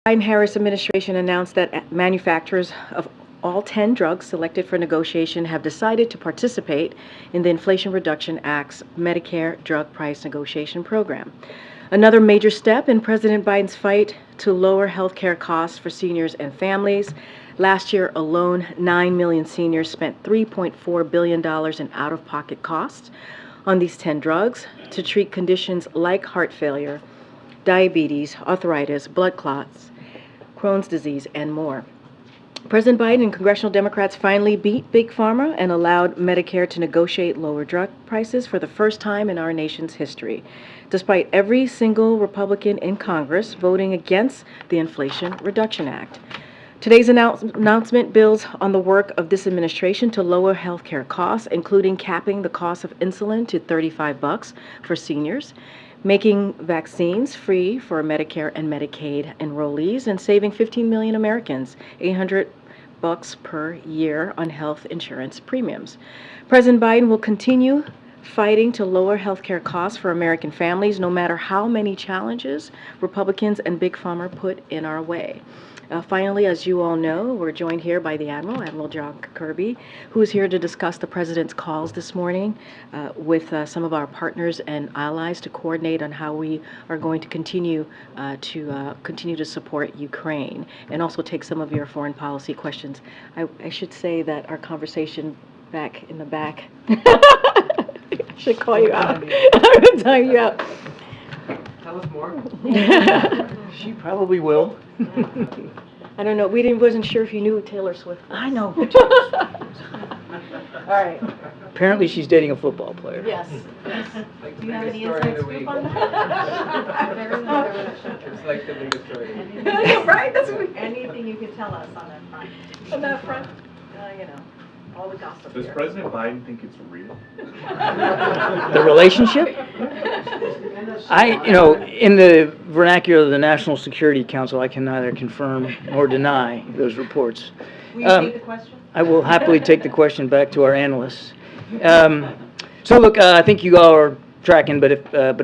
Biden-Harris administration announced that manufacturers of all 10 drugs selected for negotiation have decided to participate in the Inflation Reduction Act's Medicare drug price negotiation program. Another major step in President Biden's fight to lower health care costs for seniors and families. Last year alone, 9 million seniors spent $3.4 billion in out-of-pocket costs on these 10 drugs to treat conditions like heart failure, diabetes, arthritis, blood clots, Crohn's disease, and more. President Biden and congressional Democrats finally beat Big Pharma and allowed Medicare to negotiate lower drug prices for the first time in our nation's history, despite every single Republican in Congress voting against the Inflation Reduction Act. Today's announcement builds on the work of this administration to lower health care costs, including capping the cost of insulin to $35 for seniors, making vaccines free for Medicare and Medicaid enrollees, and saving 15 million Americans $800 per year on health insurance premiums. President Biden will continue fighting to lower health care costs for American families, no matter how many challenges Republicans and Big Pharma put in our way. Finally, as you all know, we're joined here by the Admiral John Kirby, who is here to discuss the President's calls this morning with some of our partners and allies to coordinate on how we are going to continue to support Ukraine and also take some of your foreign policy questions. I should say that our conversation back in the back, I should call you out. I'm going to time you out. Tell us more. She probably will. I don't know. Wasn't sure if you knew Taylor Swift. I know. All right. Apparently she's dating a football player. Yes. Like Do you have any biggest story inside of the scoop week. on that? It's like the biggest story. Right? That's what Anything you can tell us on that front. on that front. All the gossip Does here. President Biden think it's real? The relationship? In the vernacular of the National Security Council, I can neither confirm nor deny those reports. Will you take the question? I will happily take the question back to our analysts. So look, I think you all are tracking, but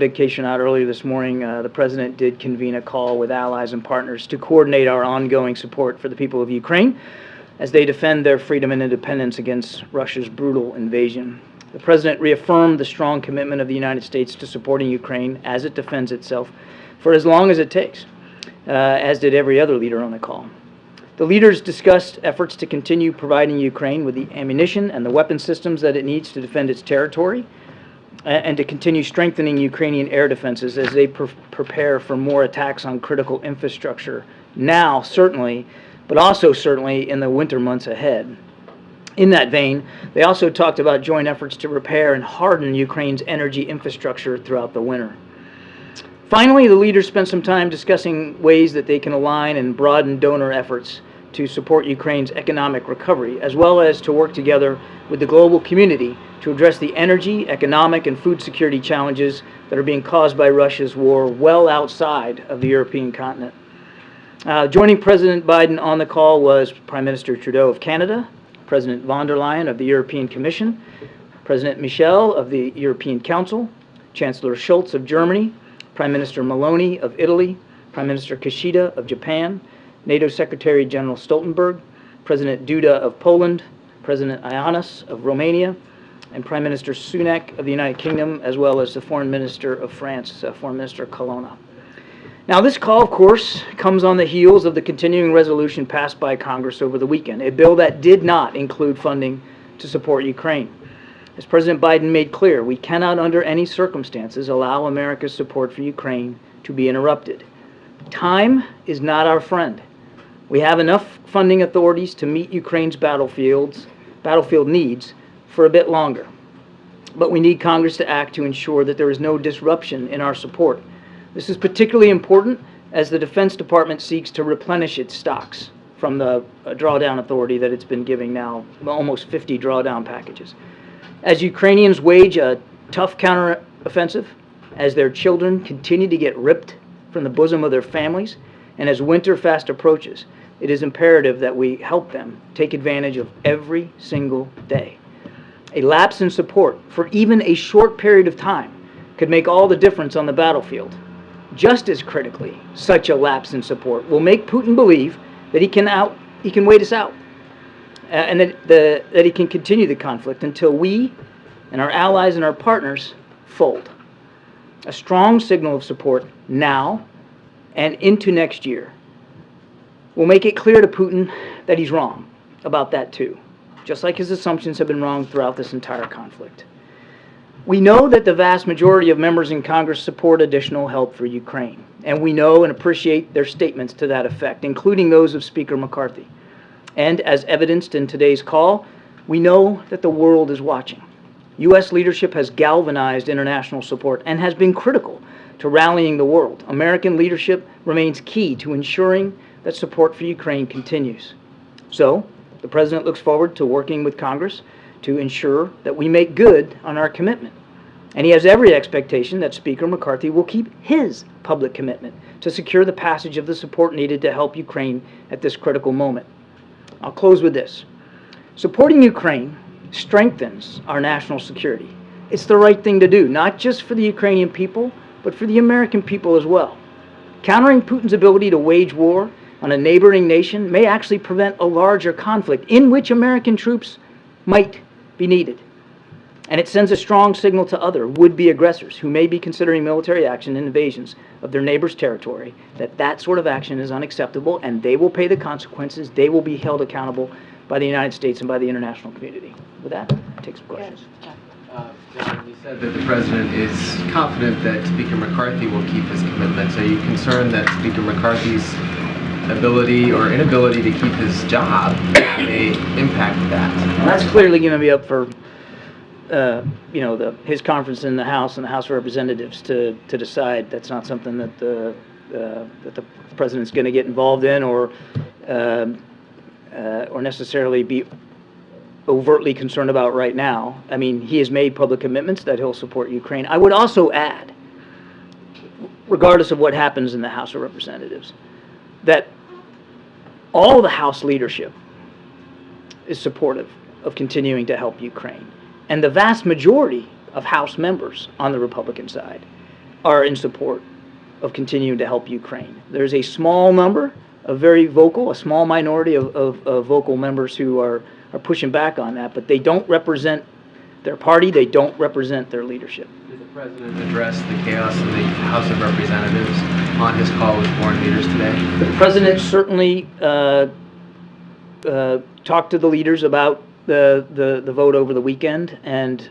in case you're not, earlier this morning, the President did convene a call with allies and partners to coordinate our ongoing support for the people of Ukraine as they defend their freedom and independence against Russia's brutal invasion. The President reaffirmed the strong commitment of the United States to supporting Ukraine as it defends itself for as long as it takes, as did every other leader on the call. The leaders discussed efforts to continue providing Ukraine with the ammunition and the weapon systems that it needs to defend its territory, and to continue strengthening Ukrainian air defenses as they prepare for more attacks on critical infrastructure now, certainly, but also certainly in the winter months ahead. In that vein, they also talked about joint efforts to repair and harden Ukraine's energy infrastructure throughout the winter. Finally, the leaders spent some time discussing ways that they can align and broaden donor efforts to support Ukraine's economic recovery, as well as to work together with the global community to address the energy, economic, and food security challenges that are being caused by Russia's war well outside of the European continent. Joining President Biden on the call was Prime Minister Trudeau of Canada, President von der Leyen of the European Commission, President Michel of the European Council, Chancellor Scholz of Germany, Prime Minister Meloni of Italy, Prime Minister Kishida of Japan, NATO Secretary General Stoltenberg, President Duda of Poland, President Ioannis of Romania, and Prime Minister Sunak of the United Kingdom, as well as the Foreign Minister of France, Foreign Minister Colonna. Now, this call, of course, comes on the heels of the continuing resolution passed by Congress over the weekend, a bill that did not include funding to support Ukraine. As President Biden made clear, we cannot under any circumstances allow America's support for Ukraine to be interrupted. Time is not our friend. We have enough funding authorities to meet Ukraine's battlefield needs for a bit longer. But we need Congress to act to ensure that there is no disruption in our support. This is particularly important as the Defense Department seeks to replenish its stocks from the drawdown authority that it's been giving now, almost 50 drawdown packages. As Ukrainians wage a tough counteroffensive, as their children continue to get ripped from the bosom of their families, and as winter fast approaches, it is imperative that we help them take advantage of every single day. A lapse in support for even a short period of time could make all the difference on the battlefield. just as critically, such a lapse in support will make Putin believe that he can wait us out, and that he can continue the conflict until we and our allies and our partners fold. A strong signal of support now and into next year will make it clear to Putin that he's wrong about that too, just like his assumptions have been wrong throughout this entire conflict. We know that the vast majority of members in Congress support additional help for Ukraine, and we know and appreciate their statements to that effect, including those of Speaker McCarthy. And as evidenced in today's call, we know that the world is watching. U.S. leadership has galvanized international support and has been critical to rallying the world. American leadership remains key to ensuring that support for Ukraine continues. So, the President looks forward to working with Congress to ensure that we make good on our commitment. And he has every expectation that Speaker McCarthy will keep his public commitment to secure the passage of the support needed to help Ukraine at this critical moment. I'll close with this. Supporting Ukraine strengthens our national security. It's the right thing to do, not just for the Ukrainian people, but for the American people as well. Countering Putin's ability to wage war on a neighboring nation may actually prevent a larger conflict in which American troops might be needed. And it sends a strong signal to other would-be aggressors who may be considering military action and invasions of their neighbor's territory that that sort of action is unacceptable and they will pay the consequences. They will be held accountable by the United States and by the international community. With that, I'll take some questions. John, you said that the President is confident that Speaker McCarthy will keep his commitments. Are you concerned that Speaker McCarthy's ability or inability to keep his job may impact that? And that's clearly going to be up for his conference in the House and the House of Representatives to decide. That's not something that the President's going to get involved in or necessarily be overtly concerned about right now. I mean, he has made public commitments that he'll support Ukraine. I would also add, regardless of what happens in the House of Representatives, that all the House leadership is supportive of continuing to help Ukraine. And the vast majority of House members on the Republican side are in support of continuing to help Ukraine. There's a small number of very vocal, a small minority of vocal members who are pushing back on that, but they don't represent their party, they don't represent their leadership. Did the President address the chaos in the House of Representatives on his call with foreign leaders today? The President certainly talked to the leaders about the vote over the weekend and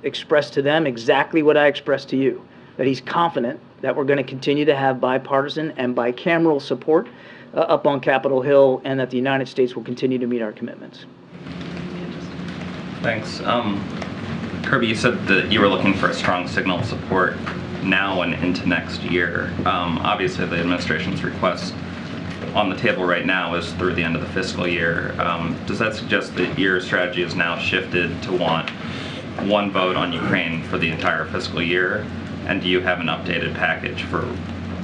expressed to them exactly what I expressed to you, that he's confident that we're going to continue to have bipartisan and bicameral support up on Capitol Hill and that the United States will continue to meet our commitments. Thanks. Kirby, you said that you were looking for a strong signal of support now and into next year. Obviously, the administration's request on the table right now is through the end of the fiscal year. Does that suggest that your strategy is now shifted to want one vote on Ukraine for the entire fiscal year? And do you have an updated package for,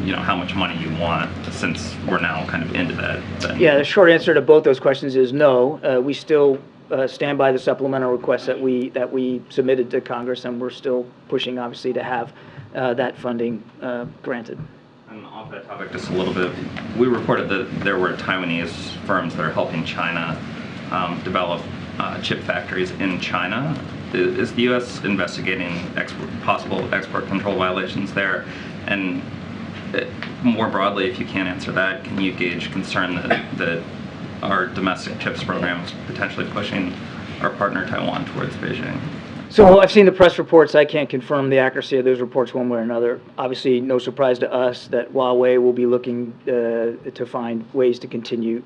how much money you want, since we're now kind of into that? Yeah, the short answer to both those questions is no. We still stand by the supplemental request that we submitted to Congress, and we're still pushing, obviously, to have that funding granted. And off that topic just a little bit, we reported that there were Taiwanese firms that are helping China develop chip factories in China. Is the U.S. investigating possible export control violations there? And more broadly, if you can't answer that, can you gauge concern that our domestic chips program is potentially pushing our partner Taiwan towards Beijing? So I've seen the press reports. I can't confirm the accuracy of those reports one way or another. Obviously, no surprise to us that Huawei will be looking to find ways to continue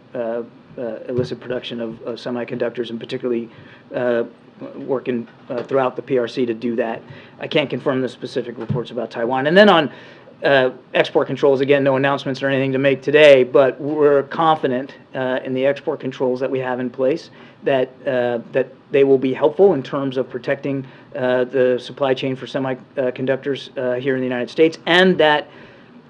illicit production of semiconductors, and particularly working throughout the PRC to do that. I can't confirm the specific reports about Taiwan. And then on export controls, again, no announcements or anything to make today, but we're confident in the export controls that we have in place, that they will be helpful in terms of protecting the supply chain for semiconductors here in the United States, and that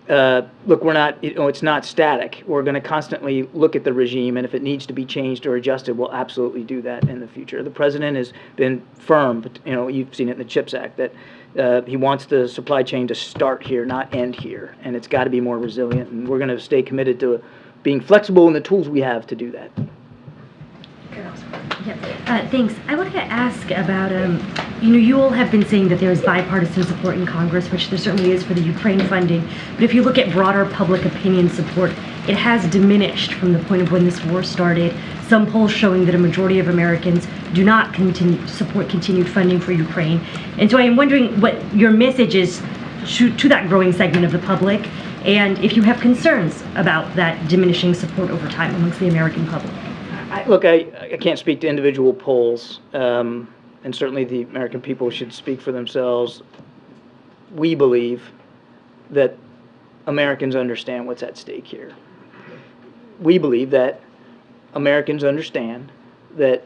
look, we're not, it's not static. We're going to constantly look at the regime, and if it needs to be changed or adjusted, we'll absolutely do that in the future. The president has been firm, but, you've seen it in the CHIPS Act, that he wants the supply chain to start here, not end here, and it's got to be more resilient, and we're going to stay committed to being flexible in the tools we have to do that. Thanks. I wanted to ask about, you all have been saying that there is bipartisan support in Congress, which there certainly is for the Ukraine funding. But if you look at broader public opinion support, it has diminished from the point of when this war started. Some polls showing that a majority of Americans do not support continued funding for Ukraine. And so I am wondering what your message is to that growing segment of the public, and if you have concerns about that diminishing support over time amongst the American public. Look, I can't speak to individual polls, and certainly the American people should speak for themselves. We believe that Americans understand what's at stake here. We believe that Americans understand that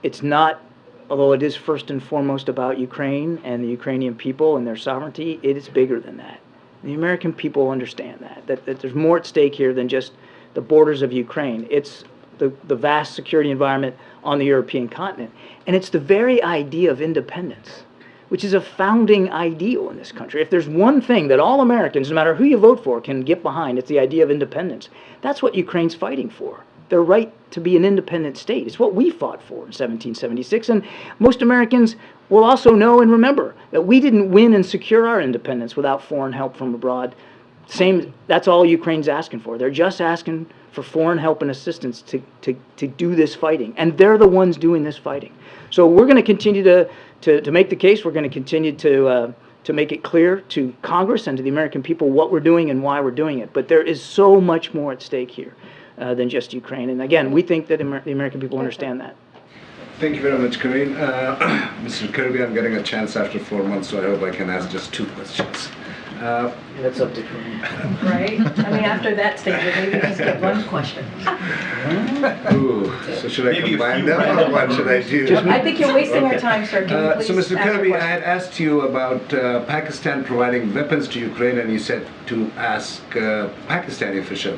it's not, although it is first and foremost about Ukraine and the Ukrainian people and their sovereignty, it is bigger than that. The American people understand that there's more at stake here than just the borders of Ukraine. It's the vast security environment on the European continent. And it's the very idea of independence, which is a founding ideal in this country. If there's one thing that all Americans, no matter who you vote for, can get behind, it's the idea of independence. That's what Ukraine's fighting for. Their right to be an independent state. It's what we fought for in 1776. And most Americans will also know and remember that we didn't win and secure our independence without foreign help from abroad. That's all Ukraine's asking for. They're just asking for foreign help and assistance to do this fighting. And they're the ones doing this fighting. So we're going to continue to make the case. We're going to continue to make it clear to Congress and to the American people what we're doing and why we're doing it. But there is so much more at stake here than just Ukraine. And again, we think that the American people understand that. Thank you very much, Karine. Mr. Kirby, I'm getting a chance after 4 months, so I hope I can ask just 2 questions. That's up to Karine. Right? I mean, after that statement, maybe just get one question. Ooh, so should I combine them, or what should I do? I think you're wasting our time, sir. Can you please So, Mr. ask your Kirby, I question? had asked you about Pakistan providing weapons to Ukraine, and you said to ask Pakistani official.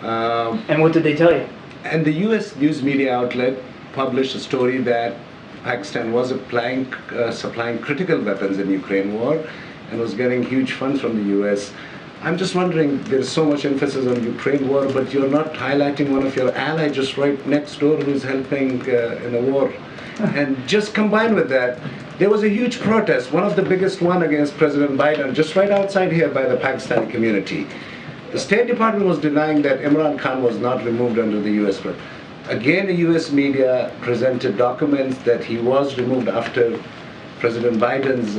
And what did they tell you? And the U.S. news media outlet published a story that Pakistan was supplying critical weapons in Ukraine war and was getting huge funds from the U.S. I'm just wondering, there's so much emphasis on Ukraine war, but you're not highlighting one of your allies just right next door who's helping in a war. And just combined with that, there was a huge protest, one of the biggest one against President Biden, just right outside here by the Pakistani community. The State Department was denying that Imran Khan was not removed under the U.S. But again, the U.S. media presented documents that he was removed after President Biden's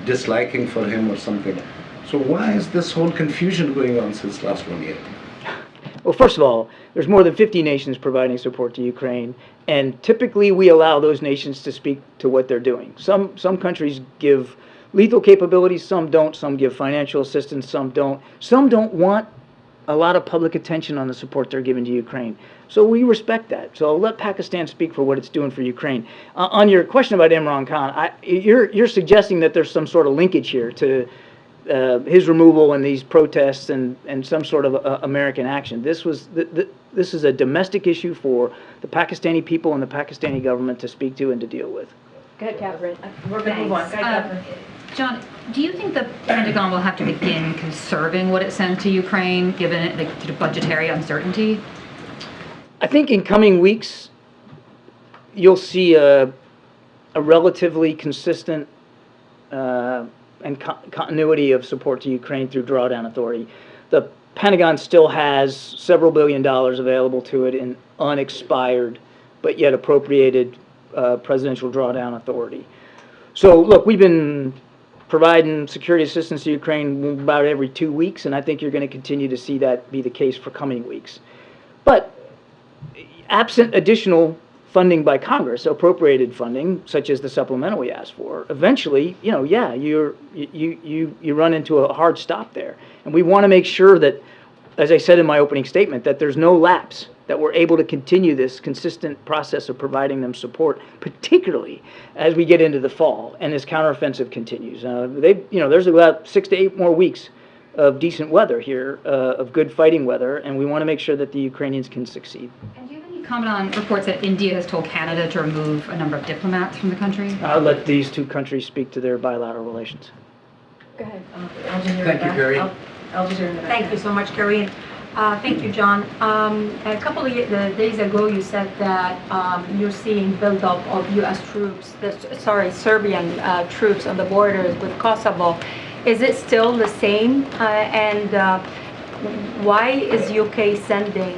disliking for him or something. So why is this whole confusion going on since last 1 year? Well, first of all, there's more than 50 nations providing support to Ukraine, and typically we allow those nations to speak to what they're doing. Some countries give lethal capabilities, some don't, some give financial assistance, some don't. Some don't want a lot of public attention on the support they're giving to Ukraine. So we respect that. So I'll let Pakistan speak for what it's doing for Ukraine. On your question about Imran Khan, you're suggesting that there's some sort of linkage here to his removal and these protests and some sort of American action. This is a domestic issue for the Pakistani people and the Pakistani government to speak to and to deal with. Go ahead, Catherine. We're going to move on. Go ahead, Catherine. John, do you think the Pentagon will have to begin conserving what it sends to Ukraine, given the budgetary uncertainty? I think in coming weeks, you'll see a relatively consistent and continuity of support to Ukraine through drawdown authority. The Pentagon still has several $billions available to it in unexpired but yet appropriated presidential drawdown authority. So look, we've been providing security assistance to Ukraine about every 2 weeks, and I think you're going to continue to see that be the case for coming weeks. But absent additional funding by Congress, appropriated funding, such as the supplemental we asked for, eventually, you run into a hard stop there. And we want to make sure that, as I said in my opening statement, that there's no lapse, that we're able to continue this consistent process of providing them support, particularly as we get into the fall and this counteroffensive continues. There's about 6 to 8 more weeks of decent weather here, of good fighting weather, and we want to make sure that the Ukrainians can succeed. And do you have any comment on reports that India has told Canada to remove a number of diplomats from the country? I'll let these two countries speak to their bilateral relations. Go ahead. Thank you, Karine. Thank you so much, Karine. Thank you, John. A couple of days ago, you said that you're seeing buildup of U.S. troops, Serbian troops on the borders with Kosovo. Is it still the same? And why is UK sending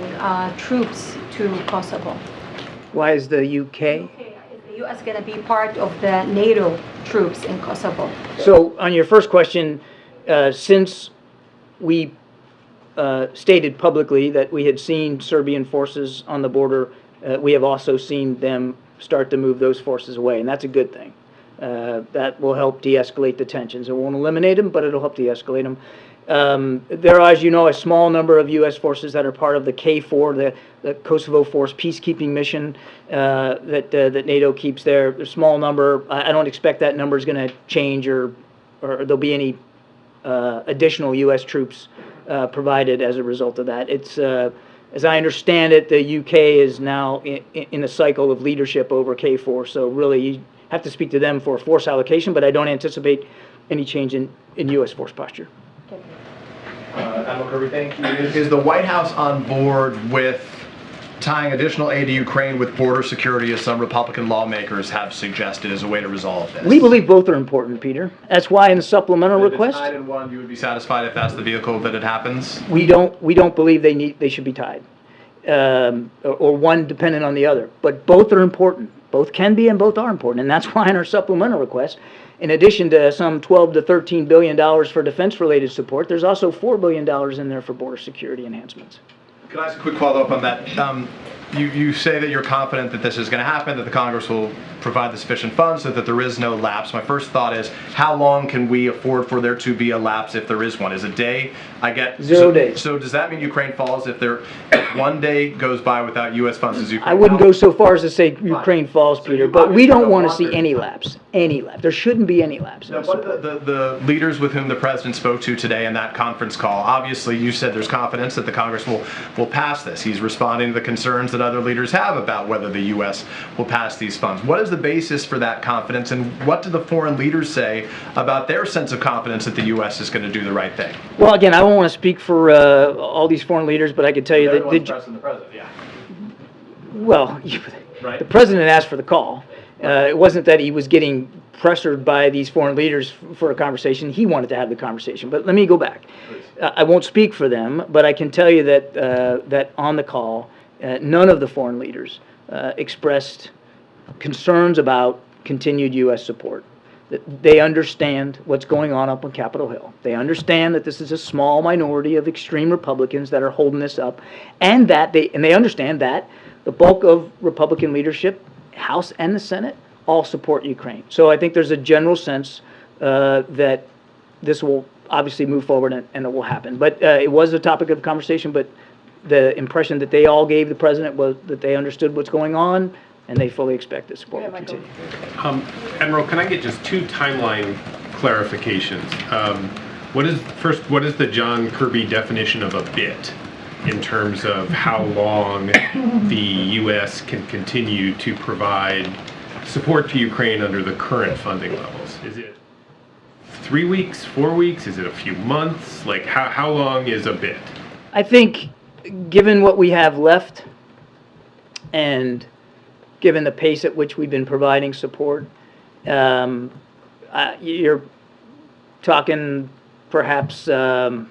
troops to Kosovo? Why is the UK? Is the U.S. going to be part of the NATO troops in Kosovo? So on your first question, since we stated publicly that we had seen Serbian forces on the border, we have also seen them start to move those forces away, and that's a good thing. That will help de-escalate the tensions. It won't eliminate them, but it'll help de-escalate them. There are, as you know, a small number of U.S. forces that are part of the KFOR, the Kosovo Force peacekeeping mission that NATO keeps there. A small number. I don't expect that number is going to change or there'll be any additional U.S. troops provided as a result of that. It's, as I understand it, the UK is now in a cycle of leadership over KFOR, so really you have to speak to them for force allocation, but I don't anticipate any change in U.S. force posture. Admiral Kirby, thank you. Is the White House on board with tying additional aid to Ukraine with border security, as some Republican lawmakers have suggested, as a way to resolve this? We believe both are important, Peter. That's why in the supplemental If request, it's tied in one, you would be satisfied if that's the vehicle that it happens? we don't believe they should be tied, or one dependent on the other. But both are important. Both can be and both are important, and that's why in our supplemental request, in addition to some $12 to $13 billion for defense-related support, there's also $4 billion in there for border security enhancements. Can I ask a quick follow-up on that? You say that you're confident that this is going to happen, that the Congress will provide the sufficient funds so that there is no lapse. My first thought is, how long can we afford for there to be a lapse if there is one? Is a day? I get 0 days. So does that mean Ukraine falls if 1 day goes by without U.S. funds? Is Ukraine I wouldn't out? go so far as to say Ukraine falls, So Peter, you but we obviously don't don't want to want see there- any lapse. Any lapse. There shouldn't be any lapse. Now, what are the leaders with whom the president spoke to today in that conference call? Obviously, you said there's confidence that the Congress will pass this. He's responding to the concerns that other leaders have about whether the U.S. will pass these funds. What is the basis for that confidence, and what do the foreign leaders say about their sense of confidence that the U.S. is going to do the right thing? Well, again, I don't want to speak for all these foreign leaders, but I can tell you that Everyone's pressing the president, yeah. well, Right. the president asked for the call. It wasn't that he was getting pressured by these foreign leaders for a conversation. He wanted to have the conversation. But let me go back. I won't speak for them, but I can tell you that that on the call, none of the foreign leaders expressed concerns about continued U.S. support. That they understand what's going on up on Capitol Hill. They understand that this is a small minority of extreme Republicans that are holding this up, and they understand that the bulk of Republican leadership, House and the Senate, all support Ukraine. So I think there's a general sense that this will obviously move forward and it will happen. But it was a topic of conversation, but the impression that they all gave the president was that they understood what's going on and they fully expect this support will continue. Admiral, can I get just two timeline clarifications? What is the John Kirby definition of a bit in terms of how long the U.S. can continue to provide support to Ukraine under the current funding levels? Is it 3 weeks, 4 weeks? Is it a few months? Like, how long is a bit? I think given what we have left and given the pace at which we've been providing support, you're talking perhaps a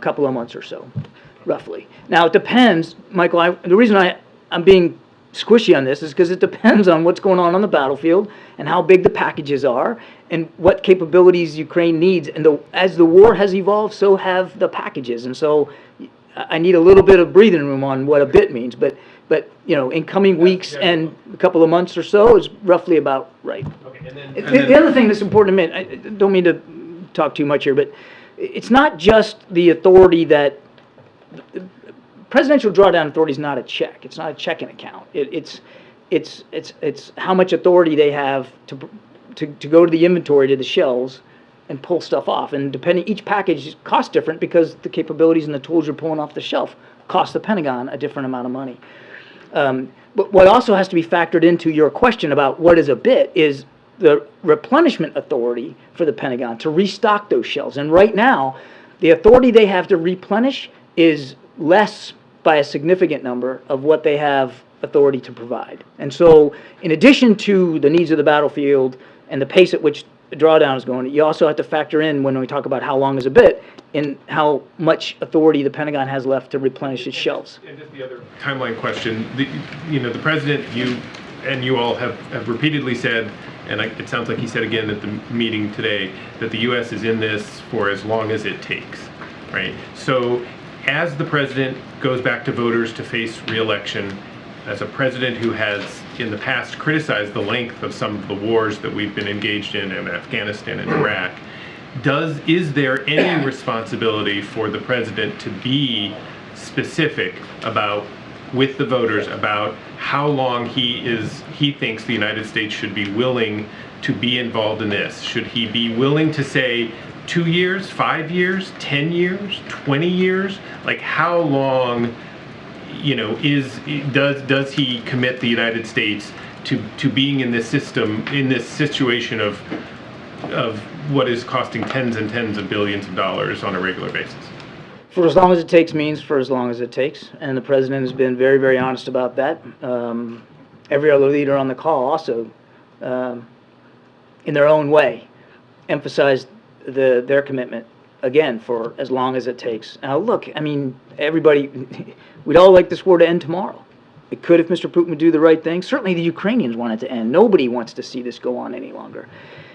couple of months or so, roughly. Now, it depends, Michael, the reason I'm being squishy on this is because it depends on what's going on the battlefield and how big the packages are and what capabilities Ukraine needs. And as the war has evolved, so have the packages. And so I need a little bit of breathing room on what a bit means. But you know, in coming weeks and a couple of months or so is roughly about right. Okay, The other thing that's important to mention, I don't mean to talk too much here, but it's not just the authority that presidential drawdown authority is not a check. It's not a checking account. It's how much authority they have to go to the inventory, to the shelves, and pull stuff off. And depending, each package costs different because the capabilities and the tools you're pulling off the shelf cost the Pentagon a different amount of money. But what also has to be factored into your question about what is a bit is the replenishment authority for the Pentagon to restock those shelves. And right now, the authority they have to replenish is less by a significant number of what they have authority to provide. And so, in addition to the needs of the battlefield and the pace at which the drawdown is going, you also have to factor in, when we talk about how long is a bit, in how much authority the Pentagon has left to replenish its shelves. And just the other timeline question, the president, you all have repeatedly said, and it sounds like he said again at the meeting today, that the U.S. is in this for as long as it takes, right? So as the president goes back to voters to face re-election, as a president who has in the past criticized the length of some of the wars that we've been engaged in Afghanistan and Iraq, is there any responsibility for the president to be specific about, with the voters, about how long he thinks the United States should be willing to be involved in this? Should he be willing to say 2 years, 5 years, 10 years, 20 years? Like, how long, does he commit the United States to being in this system, in this situation of what is costing tens and tens of billions of dollars on a regular basis? For as long as it takes means for as long as it takes, and the president has been very, very honest about that. Every other leader on the call also, in their own way, emphasized their commitment, again, for as long as it takes. Now, look, I mean, everybody, we'd all like this war to end tomorrow. It could if Mr. Putin would do the right thing. Certainly the Ukrainians want it to end. Nobody wants to see this go on any longer.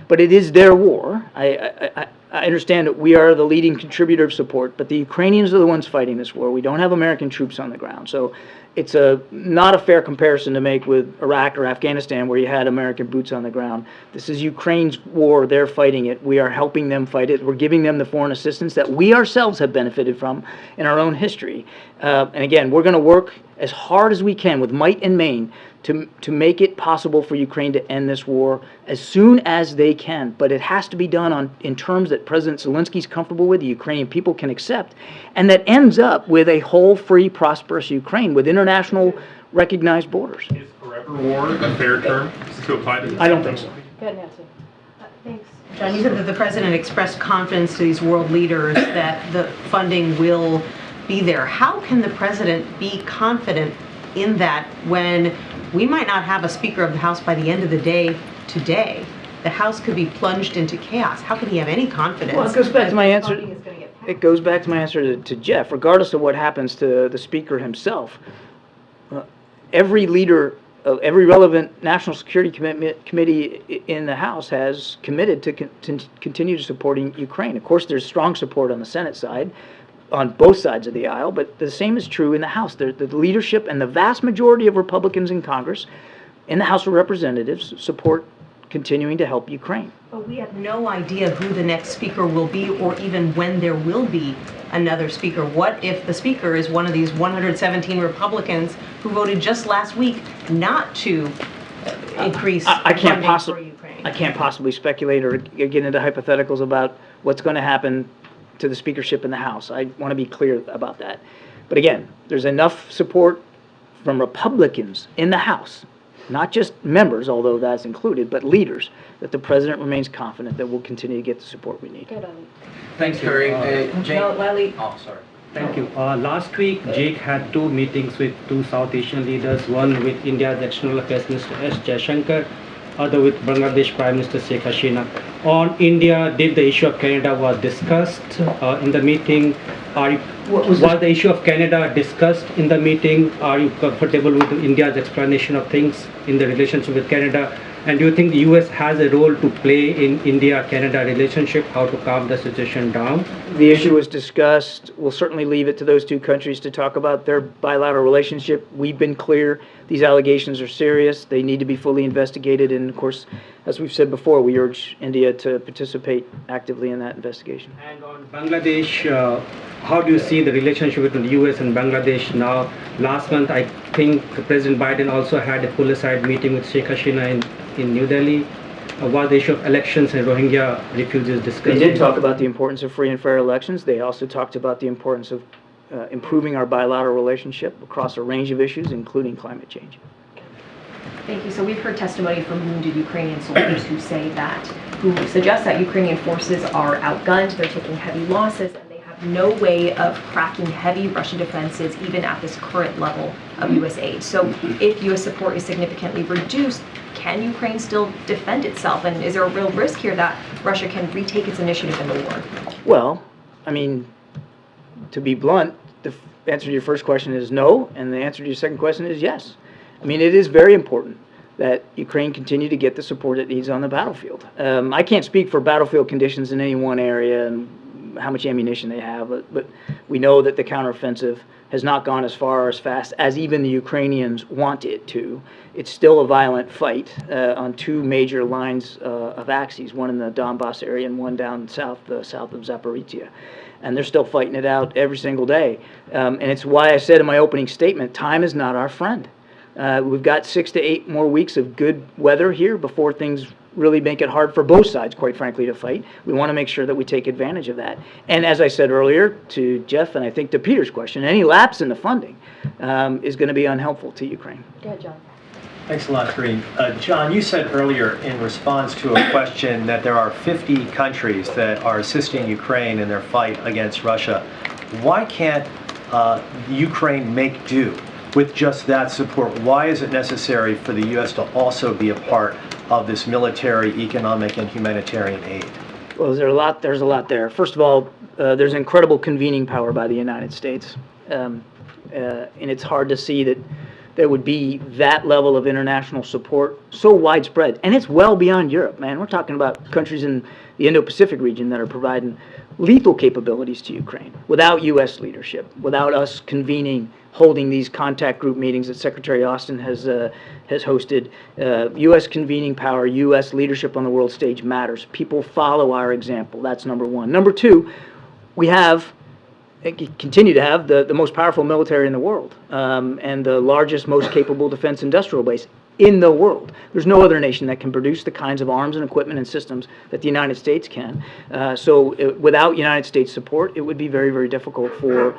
But it is their war. I understand that we are the leading contributor of support, but the Ukrainians are the ones fighting this war. We don't have American troops on the ground. So it's not a fair comparison to make with Iraq or Afghanistan, where you had American boots on the ground. This is Ukraine's war. They're fighting it. We are helping them fight it. We're giving them the foreign assistance that we ourselves have benefited from in our own history. And again, we're going to work as hard as we can with might and main to make it possible for Ukraine to end this war as soon as they can. But it has to be done in terms that President Zelensky's comfortable with, the Ukrainian people can accept, and that ends up with a whole, free, prosperous Ukraine with international recognized borders. Is forever war a fair term to apply to this? I don't think so. Go ahead, Nancy. Thanks. John, you said that the president expressed confidence to these world leaders that the funding will be there. How can the president be confident in that when we might not have a Speaker of the House by the end of the day today? The House could be plunged into chaos. How can he have any confidence? Well, it goes back to my answer. Funding is going to get passed? It goes back to my answer to Jeff. Regardless of what happens to the Speaker himself, every leader of every relevant national security committee in the House has committed to continue supporting Ukraine. Of course, there's strong support on the Senate side, on both sides of the aisle, but the same is true in the House. The leadership and the vast majority of Republicans in Congress, in the House of Representatives, support continuing to help Ukraine. But we have no idea who the next speaker will be, or even when there will be another speaker. What if the speaker is one of these 117 Republicans who voted just last week not to increase funding for Ukraine? I can't possibly speculate or get into hypotheticals about what's going to happen to the speakership in the House. I want to be clear about that. But again, there's enough support from Republicans in the House, not just members, although that's included, but leaders, that the president remains confident that we'll continue to get the support we need. Good on. Thanks, Karine. Lally. Oh, sorry. Thank you. Last week, Jake had two meetings with two South Asian leaders, one with India's External Affairs Minister S. Jaishankar, other with Bangladesh Prime Minister Sheikh Hasina. On India, did the issue of Canada was discussed in the meeting? Was the issue of Canada discussed in the meeting? Are you comfortable with India's explanation of things in the relationship with Canada? And do you think the U.S. has a role to play in India-Canada relationship, how to calm the situation down? The issue was discussed. We'll certainly leave it to those two countries to talk about their bilateral relationship. We've been clear. These allegations are serious. They need to be fully investigated. And of course, as we've said before, we urge India to participate actively in that investigation. And on Bangladesh, how do you see the relationship between the U.S. and Bangladesh now? Last month, I think President Biden also had a full-aside meeting with Sheikh Hasina in New Delhi. Was the issue of elections and Rohingya refugees discussed? They did talk about the importance of free and fair elections. They also talked about the importance of improving our bilateral relationship across a range of issues, including climate change. Thank you. So we've heard testimony from wounded Ukrainian soldiers who suggest that Ukrainian forces are outgunned, they're taking heavy losses, and they have no way of cracking heavy Russian defenses even at this current level of U.S. aid. So if U.S. support is significantly reduced, can Ukraine still defend itself? And is there a real risk here that Russia can retake its initiative in the war? Well, I mean, to be blunt, the answer to your first question is no, and the answer to your second question is yes. I mean, it is very important that Ukraine continue to get the support it needs on the battlefield. I can't speak for battlefield conditions in any one area and how much ammunition they have, but we know that the counteroffensive has not gone as far or as fast as even the Ukrainians want it to. It's still a violent fight on two major lines of axes, one in the Donbass area and one down south, south of Zaporizhia. And they're still fighting it out every single day. And it's why I said in my opening statement, time is not our friend. We've got 6 to 8 more weeks of good weather here before things really make it hard for both sides, quite frankly, to fight. We want to make sure that we take advantage of that. And as I said earlier to Jeff, and I think to Peter's question, any lapse in the funding is going to be unhelpful to Ukraine. Go ahead, John. Thanks a lot, Karine. John, you said earlier in response to a question that there are 50 countries that are assisting Ukraine in their fight against Russia. Why can't Ukraine make do with just that support? Why is it necessary for the U.S. to also be a part of this military, economic, and humanitarian aid? Well, there's a lot there. First of all, there's incredible convening power by the United States. And it's hard to see that there would be that level of international support so widespread. And it's well beyond Europe, man. We're talking about countries in the Indo-Pacific region that are providing lethal capabilities to Ukraine without U.S. leadership, without us convening, holding these contact group meetings that Secretary Austin has hosted. U.S. convening power, U.S. leadership on the world stage matters. People follow our example. That's number one. Number two, we have continue to have the most powerful military in the world and the largest, most capable defense industrial base in the world. There's no other nation that can produce the kinds of arms and equipment and systems that the United States can. Without United States support, it would be very, very difficult for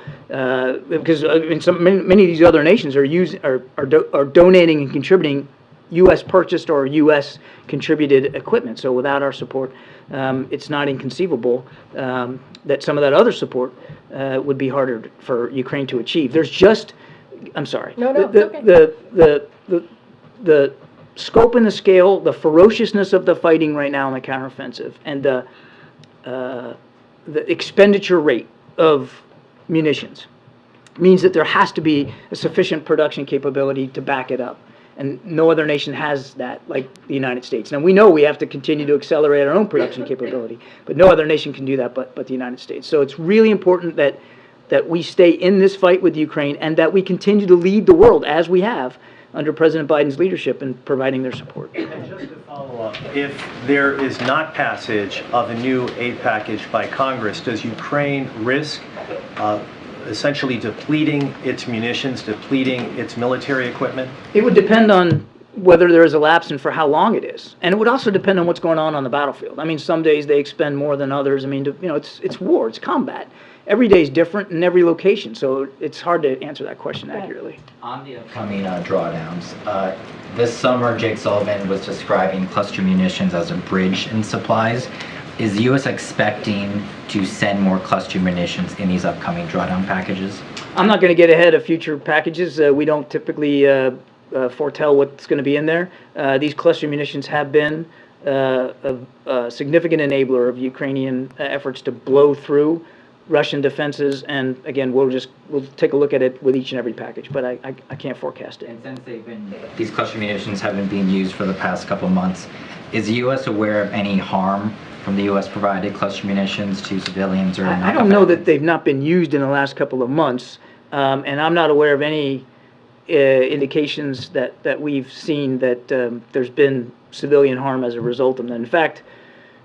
because I mean, many of these other nations are donating and contributing U.S. purchased or U.S. contributed equipment. So without our support, it's not inconceivable that some of that other support would be harder for Ukraine to achieve. There's just, I'm sorry. No, it's okay. The scope and the scale, the ferociousness of the fighting right now in the counteroffensive, and the expenditure rate of munitions means that there has to be a sufficient production capability to back it up. And no other nation has that like the United States. Now, we know we have to continue to accelerate our own production capability, but no other nation can do that but the United States. So it's really important that we stay in this fight with Ukraine and that we continue to lead the world, as we have, under President Biden's leadership in providing their support. And just to follow up, if there is not passage of a new aid package by Congress, does Ukraine risk essentially depleting its munitions, depleting its military equipment? It would depend on whether there is a lapse and for how long it is. And it would also depend on what's going on the battlefield. I mean, some days they expend more than others. I mean, it's war, it's combat. Every day is different in every location, so it's hard to answer that question accurately. On the upcoming drawdowns, this summer Jake Sullivan was describing cluster munitions as a bridge in supplies. Is the U.S. expecting to send more cluster munitions in these upcoming drawdown packages? I'm not going to get ahead of future packages. We don't typically foretell what's going to be in there. These cluster munitions have been a significant enabler of Ukrainian efforts to blow through Russian defenses, and again, we'll take a look at it with each and every package, but I can't forecast it. And since these cluster munitions have been being used for the past couple of months, is the U.S. aware of any harm from the U.S. provided cluster munitions to civilians or? I don't know that they've not been used in the last couple of months, and I'm not aware of any indications that we've seen that there's been civilian harm as a result of them. In fact,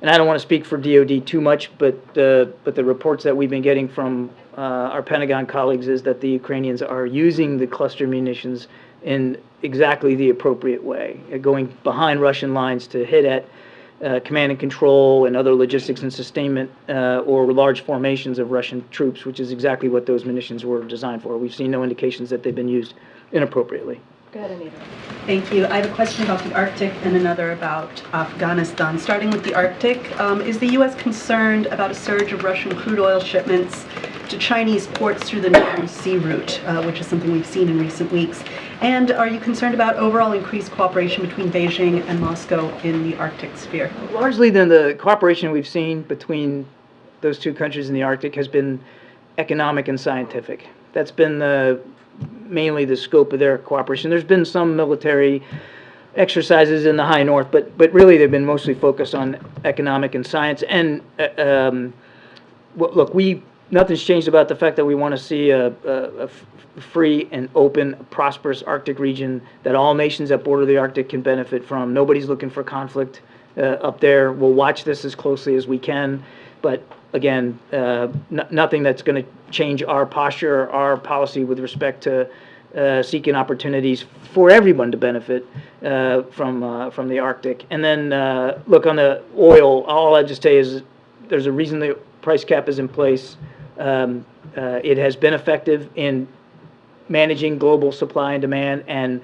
and I don't want to speak for DoD too much, but the reports that we've been getting from our Pentagon colleagues is that the Ukrainians are using the cluster munitions in exactly the appropriate way, going behind Russian lines to hit at command and control and other logistics and sustainment or large formations of Russian troops, which is exactly what those munitions were designed for. We've seen no indications that they've been used inappropriately. Go ahead, Anita. Thank you. I have a question about the Arctic and another about Afghanistan. Starting with the Arctic, is the U.S. concerned about a surge of Russian crude oil shipments to Chinese ports through the North Sea route, which is something we've seen in recent weeks? And are you concerned about overall increased cooperation between Beijing and Moscow in the Arctic sphere? Largely, then, the cooperation we've seen between those two countries in the Arctic has been economic and scientific. That's been mainly the scope of their cooperation. There's been some military exercises in the high north, but really they've been mostly focused on economic and science. And look, nothing's changed about the fact that we want to see a free and open, prosperous Arctic region that all nations that border the Arctic can benefit from. Nobody's looking for conflict up there. We'll watch this as closely as we can, but again, nothing that's going to change our posture or our policy with respect to seeking opportunities for everyone to benefit from the Arctic. And then, look, on the oil, all I'd just say is there's a reason the price cap is in place. It has been effective in managing global supply and demand and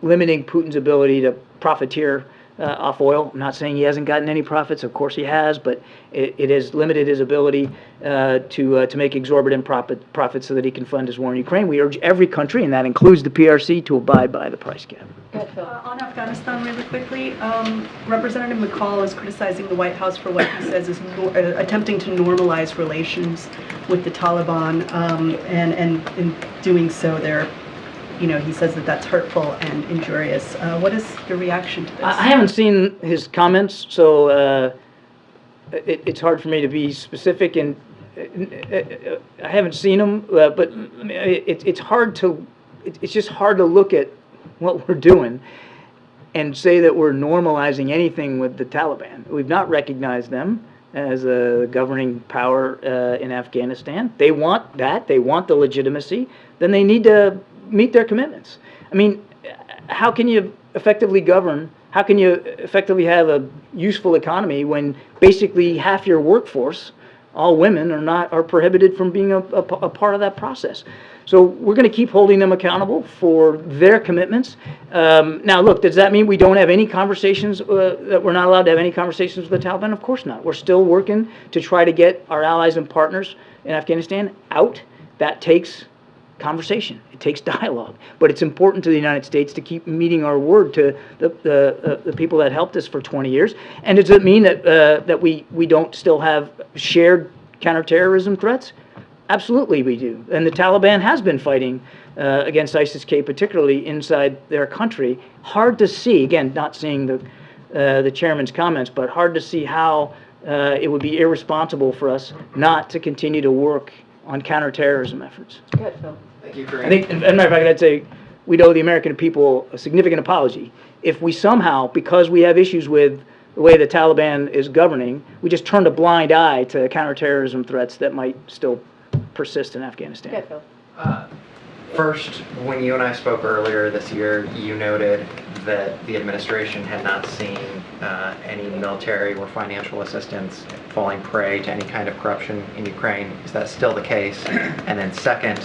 limiting Putin's ability to profiteer off oil. I'm not saying he hasn't gotten any profits. Of course he has, but it has limited his ability to make exorbitant profits so that he can fund his war in Ukraine. We urge every country, and that includes the PRC, to abide by the price cap. On Afghanistan, really quickly, Representative McCall is criticizing the White House for what he says is attempting to normalize relations with the Taliban, and in doing so, he says that that's hurtful and injurious. What is your reaction to this? I haven't seen his comments, so it's hard for me to be specific, and I haven't seen them. But it's hard to, it's just hard to look at what we're doing and say that we're normalizing anything with the Taliban. We've not recognized them as a governing power in Afghanistan. They want that. They want the legitimacy. Then they need to meet their commitments. I mean, how can you effectively govern? How can you effectively have a useful economy when basically half your workforce, all women, are prohibited from being a part of that process? So we're going to keep holding them accountable for their commitments. Now, look, does that mean we don't have any conversations, that we're not allowed to have any conversations with the Taliban? Of course not. We're still working to try to get our allies and partners in Afghanistan out. That takes conversation. It takes dialogue. But it's important to the United States to keep meeting our word to the people that helped us for 20 years. And does it mean that we don't still have shared counterterrorism threats? Absolutely we do. And the Taliban has been fighting against ISIS-K, particularly inside their country. Hard to see, again, not seeing the chairman's comments, but hard to see how it would be irresponsible for us not to continue to work on counterterrorism efforts. Go ahead, Phil. Thank you, Karine. I think, as a matter of fact, I'd say we'd owe the American people a significant apology if we somehow, because we have issues with the way the Taliban is governing, we just turned a blind eye to counterterrorism threats that might still persist in Afghanistan. Go ahead, Phil. First, when you and I spoke earlier this year, you noted that the administration had not seen any military or financial assistance falling prey to any kind of corruption in Ukraine. Is that still the case? And then second,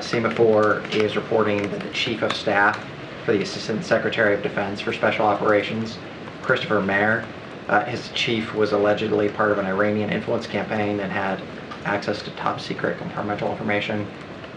Semaphore is reporting that the Chief of Staff for the Assistant Secretary of Defense for Special Operations, Christopher Mayer, his chief was allegedly part of an Iranian influence campaign and had access to top secret compartmental information.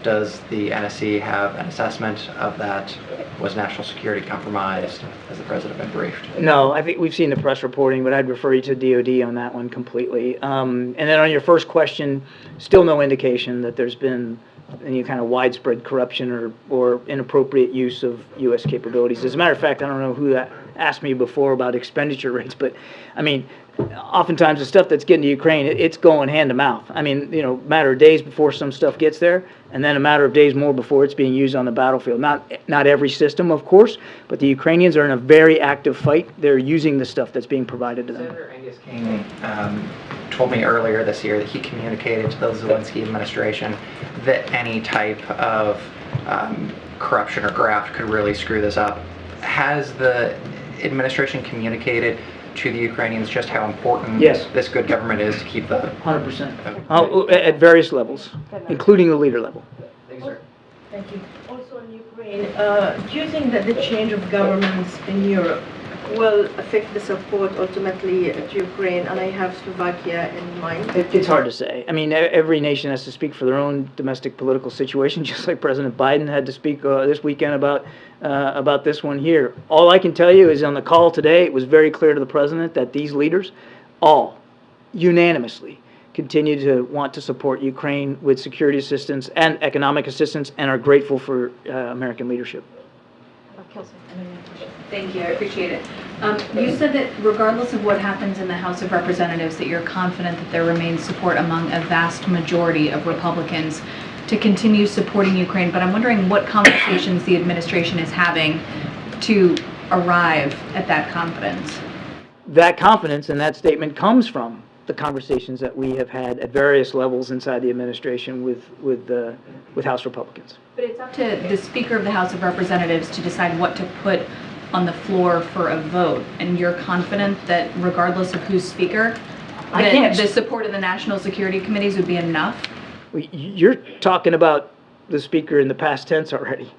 Does the NSC have an assessment of that? Was national security compromised? Has the president been briefed? No, I think we've seen the press reporting, but I'd refer you to DOD on that one completely. And then on your first question, still no indication that there's been any kind of widespread corruption or inappropriate use of U.S. capabilities. As a matter of fact, I don't know who asked me before about expenditure rates, but I mean, oftentimes the stuff that's getting to Ukraine, it's going hand to mouth. I mean, matter of days before some stuff gets there, and then a matter of days more before it's being used on the battlefield. Not every system, of course, but the Ukrainians are in a very active fight. They're using the stuff that's being provided to them. Senator Angus King told me earlier this year that he communicated to the Zelensky administration that any type of corruption or graft could really screw this up. Has the administration communicated to the Ukrainians just how important Yes. this good government is to keep the... 100%. At various levels, including the leader level. Thank you. Also on Ukraine, do you think that the change of governments in Europe will affect the support ultimately to Ukraine? And I have Slovakia in mind. It's hard to say. I mean, every nation has to speak for their own domestic political situation, just like President Biden had to speak this weekend about this one here. All I can tell you is on the call today, it was very clear to the president that these leaders all unanimously continue to want to support Ukraine with security assistance and economic assistance and are grateful for American leadership. Thank you, I appreciate it. You said that regardless of what happens in the House of Representatives, that you're confident that there remains support among a vast majority of Republicans to continue supporting Ukraine, but I'm wondering what conversations the administration is having to arrive at that confidence. That confidence and that statement comes from the conversations that we have had at various levels inside the administration with House Republicans. But it's up to the Speaker of the House of Representatives to decide what to put on the floor for a vote. And you're confident that regardless of who's Speaker, that the support of the National Security Committees would be enough? You're talking about the Speaker in the past tense already.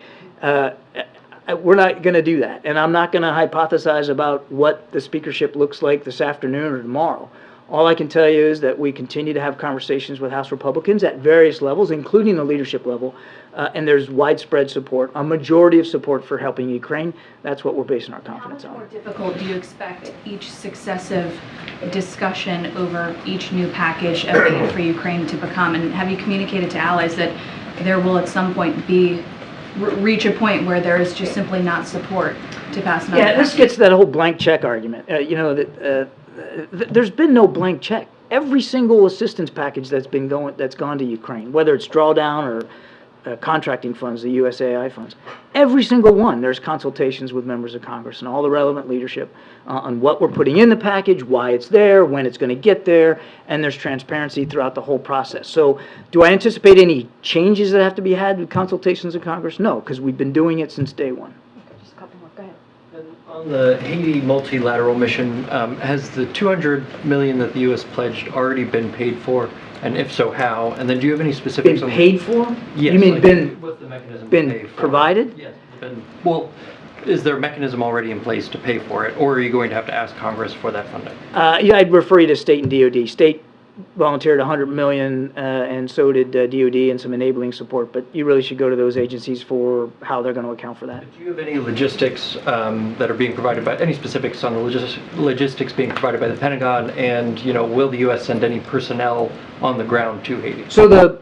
We're not going to do that. And I'm not going to hypothesize about what the speakership looks like this afternoon or tomorrow. All I can tell you is that we continue to have conversations with House Republicans at various levels, including the leadership level, and there's widespread support, a majority of support for helping Ukraine. That's what we're basing our confidence on. How much more difficult do you expect each successive discussion over each new package of aid for Ukraine to become? And have you communicated to allies that there will at some point reach a point where there is just simply not support to pass another package? This gets to that whole blank check argument. There's been no blank check. Every single assistance package that's gone to Ukraine, whether it's drawdown or contracting funds, the USAI funds, every single one, there's consultations with members of Congress and all the relevant leadership on what we're putting in the package, why it's there, when it's going to get there, and there's transparency throughout the whole process. So do I anticipate any changes that have to be had with consultations in Congress? No, because we've been doing it since day one. Just a couple more. Go ahead. On the Haiti multilateral mission, has the $200 million that the U.S. pledged already been paid for? And if so, how? And then do you have any specifics on... Been paid for? Yes. You mean what's the mechanism been to pay for? Provided? Yes. Well, is there a mechanism already in place to pay for it? Or are you going to have to ask Congress for that funding? I'd refer you to state and DOD. State volunteered $100 million, and so did DOD and some enabling support. But you really should go to those agencies for how they're going to account for that. Do you have any logistics that are being provided by, any specifics on the logistics being provided by the Pentagon? And, will the U.S. send any personnel on the ground to Haiti? So the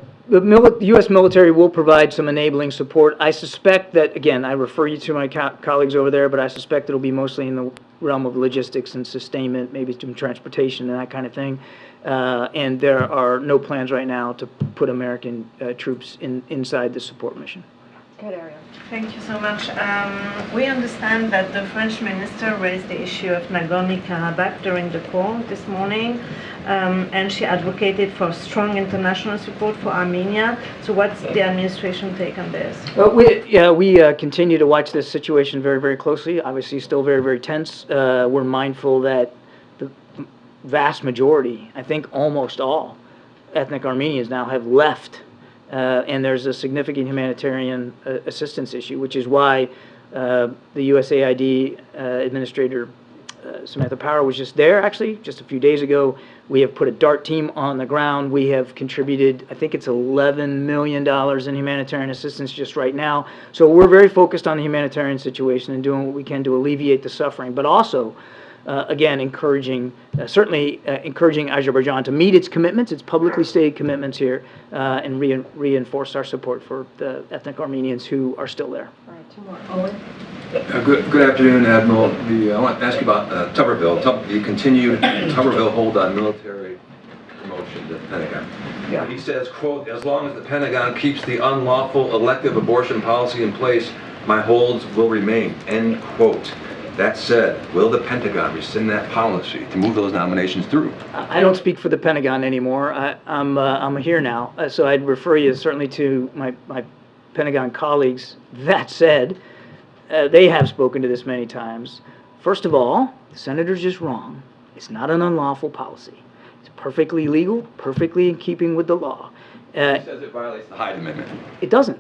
U.S. military will provide some enabling support. I suspect that, again, I refer you to my colleagues over there, but I suspect it'll be mostly in the realm of logistics and sustainment, maybe some transportation and that kind of thing. And there are no plans right now to put American troops inside the support mission. Thank you so much. We understand that the French minister raised the issue of Nagorno-Karabakh during the call this morning, and she advocated for strong international support for Armenia. So what's the administration take on this? Well, we continue to watch this situation very, very closely. Obviously, still very, very tense. We're mindful that the vast majority, I think almost all, ethnic Armenians now have left. And there's a significant humanitarian assistance issue, which is why the USAID Administrator Samantha Power was just there, actually, just a few days ago. We have put a DART team on the ground. We have contributed, I think it's $11 million in humanitarian assistance just right now. So we're very focused on the humanitarian situation and doing what we can to alleviate the suffering, but also again, certainly encouraging Azerbaijan to meet its commitments, its publicly stated commitments here, and reinforce our support for the ethnic Armenians who are still there. All right, two more. Owen? Good afternoon, Admiral. I want to ask you about Tuberville. The continued Tuberville hold on military promotion to the Pentagon. Yeah. He says, quote, as long as the Pentagon keeps the unlawful elective abortion policy in place, my holds will remain, end quote. That said, will the Pentagon rescind that policy to move those nominations through? I don't speak for the Pentagon anymore. I'm here now, so I'd refer you certainly to my Pentagon colleagues. That said, they have spoken to this many times. First of all, The senator's just wrong. It's not an unlawful policy. It's perfectly legal, perfectly in keeping with the law. He says it violates the Hyde Amendment. It doesn't.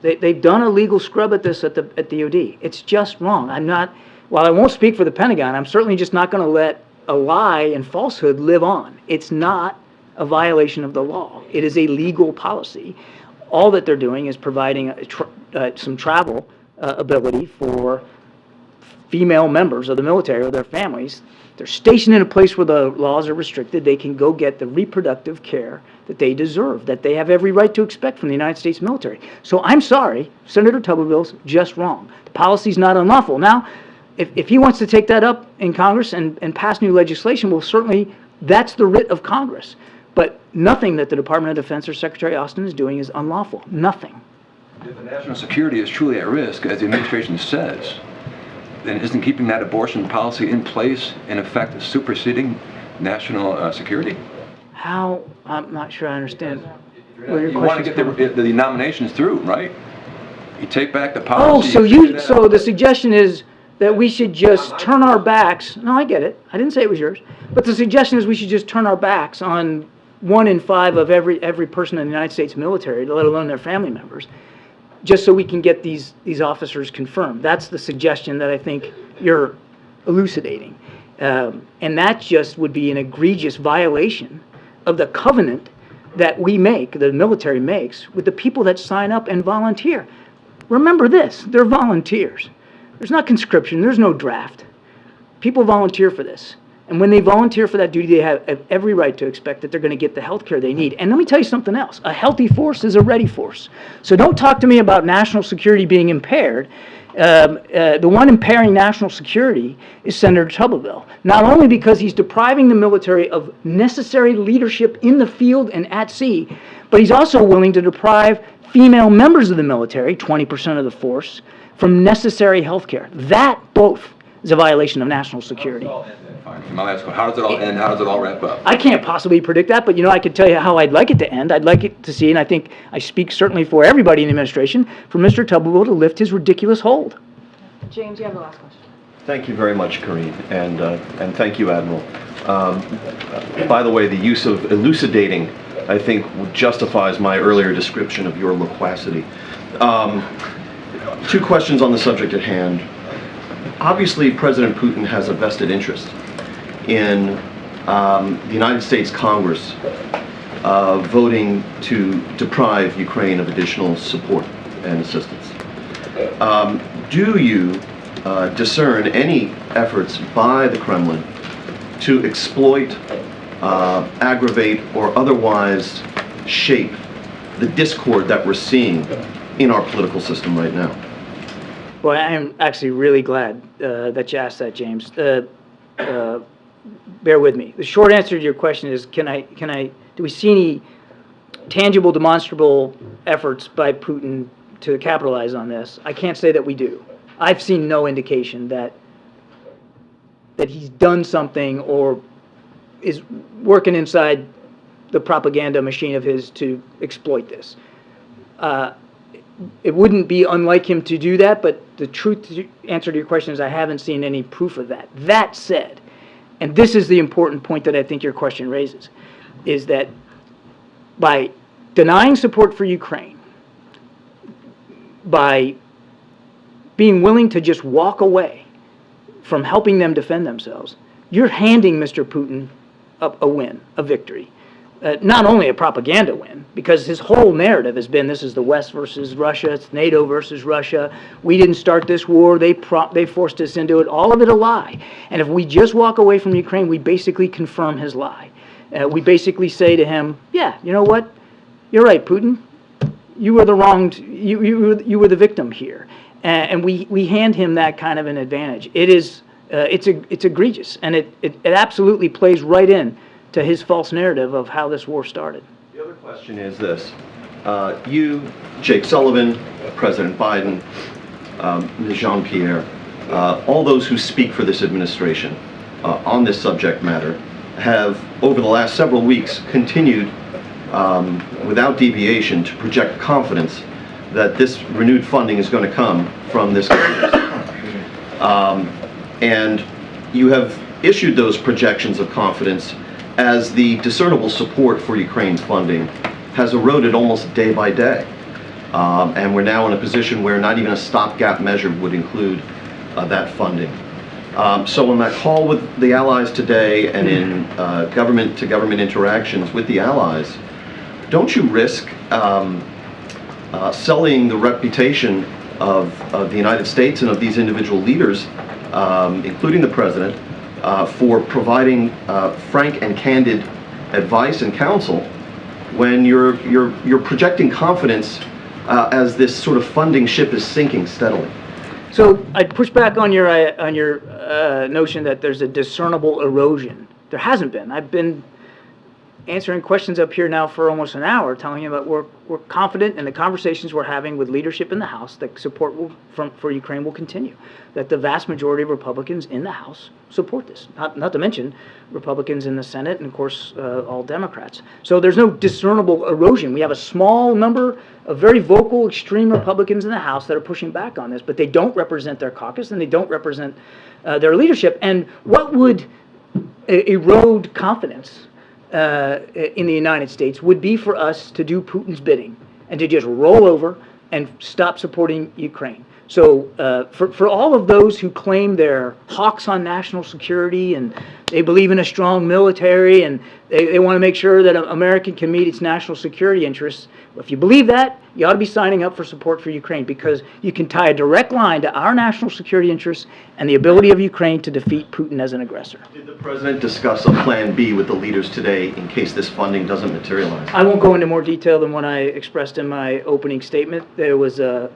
They've done a legal scrub at this at DOD. It's just wrong. While I won't speak for the Pentagon, I'm certainly just not going to let a lie and falsehood live on. It's not a violation of the law. It is a legal policy. All that they're doing is providing some travel ability for female members of the military or their families. They're stationed in a place where the laws are restricted. They can go get the reproductive care that they deserve, that they have every right to expect from the United States military. So I'm sorry, Senator Tuberville's just wrong. The policy's not unlawful. Now, if he wants to take that up in Congress and pass new legislation, well, certainly that's the writ of Congress. But nothing that the Department of Defense or Secretary Austin is doing is unlawful. Nothing. If the national security is truly at risk, as the administration says, then isn't keeping that abortion policy in place, in effect, superseding national security? How? I'm not sure I understand. You want to get the nominations through, right? You take back the policy. Oh, so the suggestion is that we should just turn our backs. No, I get it. I didn't say it was yours. But the suggestion is we should just turn our backs on 1 in 5 of every person in the United States military, let alone their family members, just so we can get these officers confirmed. That's the suggestion that I think you're elucidating. And that just would be an egregious violation of the covenant that we make, the military makes, with the people that sign up and volunteer. Remember this, they're volunteers. There's not conscription, there's no draft. People volunteer for this. And when they volunteer for that duty, they have every right to expect that they're going to get the health care they need. And let me tell you something else. A healthy force is a ready force. So don't talk to me about national security being impaired. The one impairing national security is Senator Tuberville. Not only because he's depriving the military of necessary leadership in the field and at sea, but he's also willing to deprive female members of the military, 20% of the force, from necessary health care. That both is a violation of national security. My last question, how does it all end? How does it all wrap up? I can't possibly predict that, but I could tell you how I'd like it to end. I'd like it to see, and I think I speak certainly for everybody in the administration, for Mr. Tuberville to lift his ridiculous hold. James, you have the last question. Thank you very much, Karine, and thank you, Admiral. By the way, the use of elucidating, I think, justifies my earlier description of your loquacity. 2 questions on the subject at hand. Obviously, President Putin has a vested interest in the United States Congress voting to deprive Ukraine of additional support and assistance. Do you discern any efforts by the Kremlin to exploit, aggravate, or otherwise shape the discord that we're seeing in our political system right now? Well, I am actually really glad that you asked that, James. Bear with me. The short answer to your question is, do we see any tangible, demonstrable efforts by Putin to capitalize on this? I can't say that we do. I've seen no indication that he's done something or is working inside the propaganda machine of his to exploit this. It wouldn't be unlike him to do that, but the answer to your question is I haven't seen any proof of that. That said, and this is the important point that I think your question raises, is that by denying support for Ukraine, by being willing to just walk away from helping them defend themselves, you're handing Mr. Putin a win, a victory. Not only a propaganda win, because his whole narrative has been this is the West versus Russia, it's NATO versus Russia, we didn't start this war, they forced us into it, all of it a lie. And if we just walk away from Ukraine, we basically confirm his lie. We basically say to him, yeah, you know what, you're right, Putin, you were the wronged, you were the victim here. And we hand him that kind of an advantage. It's egregious, and it absolutely plays right in to his false narrative of how this war started. The other question is this. You, Jake Sullivan, President Biden, Ms. Jean-Pierre, all those who speak for this administration on this subject matter have, over the last several weeks, continued without deviation to project confidence that this renewed funding is going to come from this Congress. And you have issued those projections of confidence as the discernible support for Ukraine funding has eroded almost day by day. And we're now in a position where not even a stopgap measure would include that funding. So on that call with the allies today and in government-to-government interactions with the allies, don't you risk sullying the reputation of the United States and of these individual leaders, including the president, for providing frank and candid advice and counsel when you're projecting confidence as this sort of funding ship is sinking steadily? So I'd push back on your notion that there's a discernible erosion. There hasn't been. I've been answering questions up here now for almost an hour, telling you that we're confident in the conversations we're having with leadership in the House that support for Ukraine will continue. That the vast majority of Republicans in the House support this. Not to mention Republicans in the Senate and, of course, all Democrats. So there's no discernible erosion. We have a small number of very vocal, extreme Republicans in the House that are pushing back on this, but they don't represent their caucus and they don't represent their leadership. And what would erode confidence in the United States would be for us to do Putin's bidding and to just roll over and stop supporting Ukraine. So for all of those who claim they're hawks on national security and they believe in a strong military and they want to make sure that America can meet its national security interests, if you believe that, you ought to be signing up for support for Ukraine, because you can tie a direct line to our national security interests and the ability of Ukraine to defeat Putin as an aggressor. Did the president discuss a plan B with the leaders today in case this funding doesn't materialize? I won't go into more detail than what I expressed in my opening statement. There was a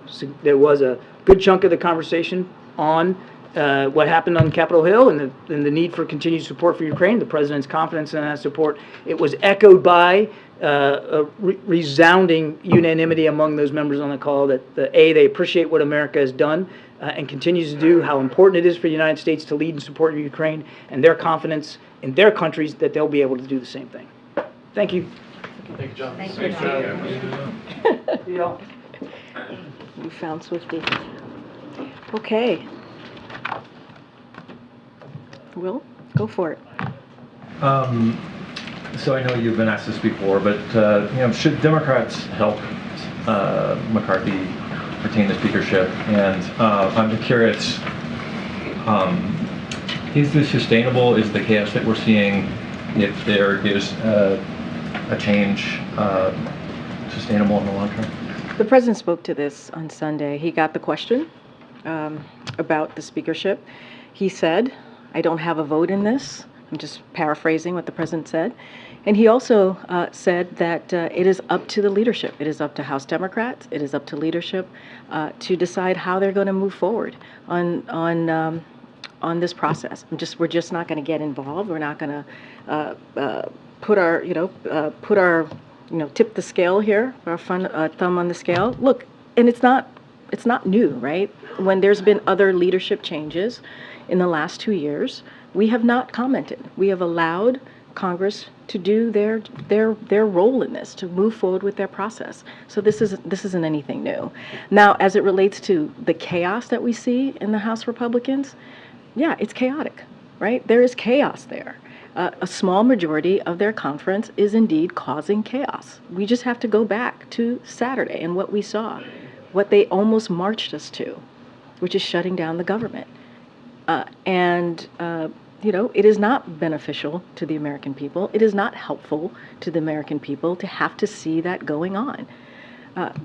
good chunk of the conversation on what happened on Capitol Hill and the need for continued support for Ukraine, the president's confidence in that support. It was echoed by a resounding unanimity among those members on the call that they appreciate what America has done and continues to do, how important it is for the United States to lead and support Ukraine, and their confidence in their countries that they'll be able to do the same thing. Thank you. Thank you, John. Thank you, John. You found Swifty. Okay. Will, go for it. So I know you've been asked this before, but should Democrats help McCarthy retain the speakership? And I'm curious, is this sustainable? Is the chaos that we're seeing, if there is a change, sustainable in the long term? The president spoke to this on Sunday. He got the question about the speakership. He said, "I don't have a vote in this." I'm just paraphrasing what the president said. And he also said that it is up to the leadership. It is up to House Democrats. It is up to leadership to decide how they're going to move forward on this process. We're just not going to get involved. We're not going to tip the scale here, our thumb on the scale. Look, and it's not new, right? When there's been other leadership changes in the last 2 years, we have not commented. We have allowed Congress to do their role in this, to move forward with their process. So this isn't anything new. Now, as it relates to the chaos that we see in the House Republicans, yeah, it's chaotic, right? There is chaos there. A small majority of their conference is indeed causing chaos. We just have to go back to Saturday and what we saw, what they almost marched us to, which is shutting down the government. It is not beneficial to the American people. It is not helpful to the American people to have to see that going on.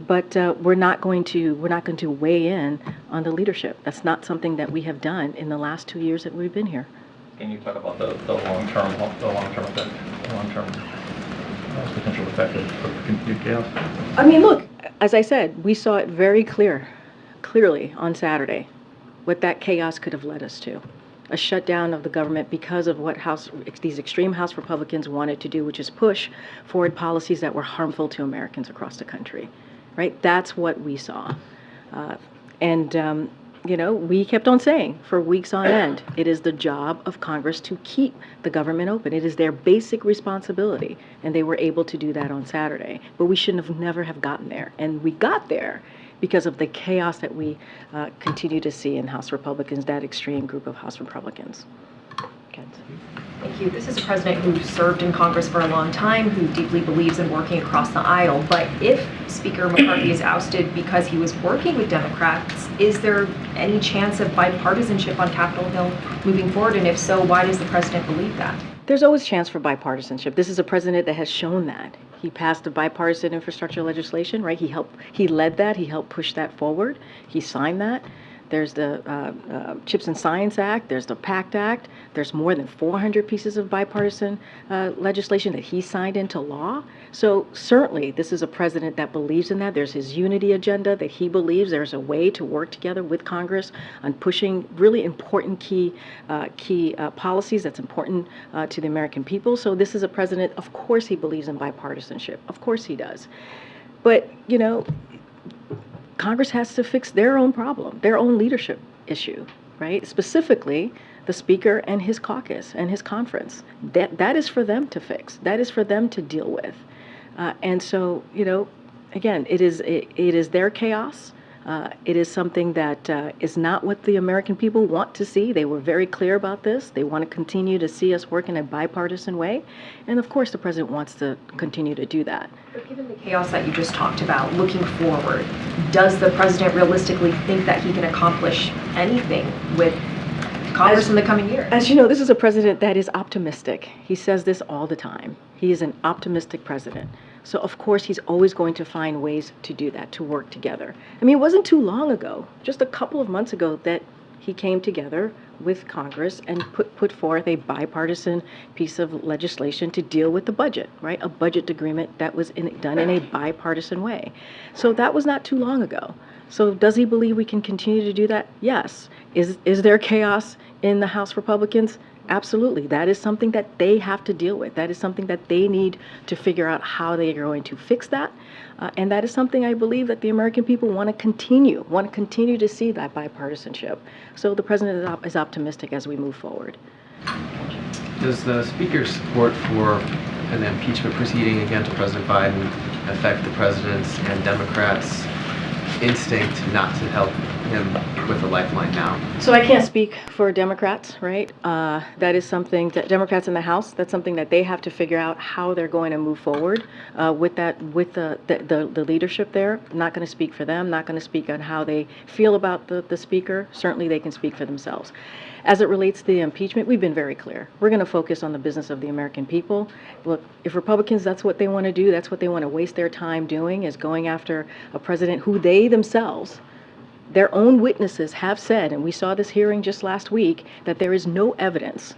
But we're not going to weigh in on the leadership. That's not something that we have done in the last 2 years that we've been here. Can you talk about the long-term effect, potential effect of continued chaos? I mean, look, as I said, we saw it very clearly on Saturday, what that chaos could have led us to. A shutdown of the government because of what these extreme House Republicans wanted to do, which is push forward policies that were harmful to Americans across the country, right? That's what we saw. We kept on saying for weeks on end, it is the job of Congress to keep the government open. It is their basic responsibility, and they were able to do that on Saturday. But we shouldn't have never have gotten there, and we got there because of the chaos that we continue to see in House Republicans, that extreme group of House Republicans. Thank you. This is a president who served in Congress for a long time, who deeply believes in working across the aisle. But if Speaker McCarthy is ousted because he was working with Democrats, is there any chance of bipartisanship on Capitol Hill moving forward? And if so, why does the president believe that? There's always chance for bipartisanship. This is a president that has shown that. He passed the bipartisan infrastructure legislation, right? He led that. He helped push that forward. He signed that. There's the Chips and Science Act. There's the PACT Act. There's more than 400 pieces of bipartisan legislation that he signed into law. So certainly this is a president that believes in that. There's his unity agenda that he believes there's a way to work together with Congress on pushing really important key policies that's important to the American people. So this is a president, of course he believes in bipartisanship. Of course he does. But, you know, Congress has to fix their own problem, their own leadership issue, right? Specifically, the Speaker and his caucus and his conference. That is for them to fix. That is for them to deal with. And so, you know, again, it is their chaos. It is something that is not what the American people want to see. They were very clear about this. They want to continue to see us work in a bipartisan way. And of course, the president wants to continue to do that. But given the chaos that you just talked about, looking forward, does the president realistically think that he can accomplish anything with Congress in the coming year? As you know, this is a president that is optimistic. He says this all the time. He is an optimistic president. So of course he's always going to find ways to do that, to work together. I mean, it wasn't too long ago, just a couple of months ago, that he came together with Congress and put forth a bipartisan piece of legislation to deal with the budget, right? A budget agreement that was done in a bipartisan way. So that was not too long ago. So does he believe we can continue to do that? Yes. Is there chaos in the House Republicans? Absolutely. That is something that they have to deal with. That is something that they need to figure out how they are going to fix that. And that is something I believe that the American people want to continue to see that bipartisanship. So the president is optimistic as we move forward. Does the Speaker's support for an impeachment proceeding against President Biden affect the president's and Democrats' instinct not to help him with a lifeline now? So I can't speak for Democrats, right? That is something that Democrats in the House, that's something that they have to figure out how they're going to move forward with the leadership there. I'm not going to speak for them, not going to speak on how they feel about the Speaker. Certainly they can speak for themselves. As it relates to the impeachment, we've been very clear. We're going to focus on the business of the American people. Look, if Republicans, that's what they want to do, that's what they want to waste their time doing, is going after a president who they themselves, their own witnesses have said, and we saw this hearing just last week, that there is no evidence,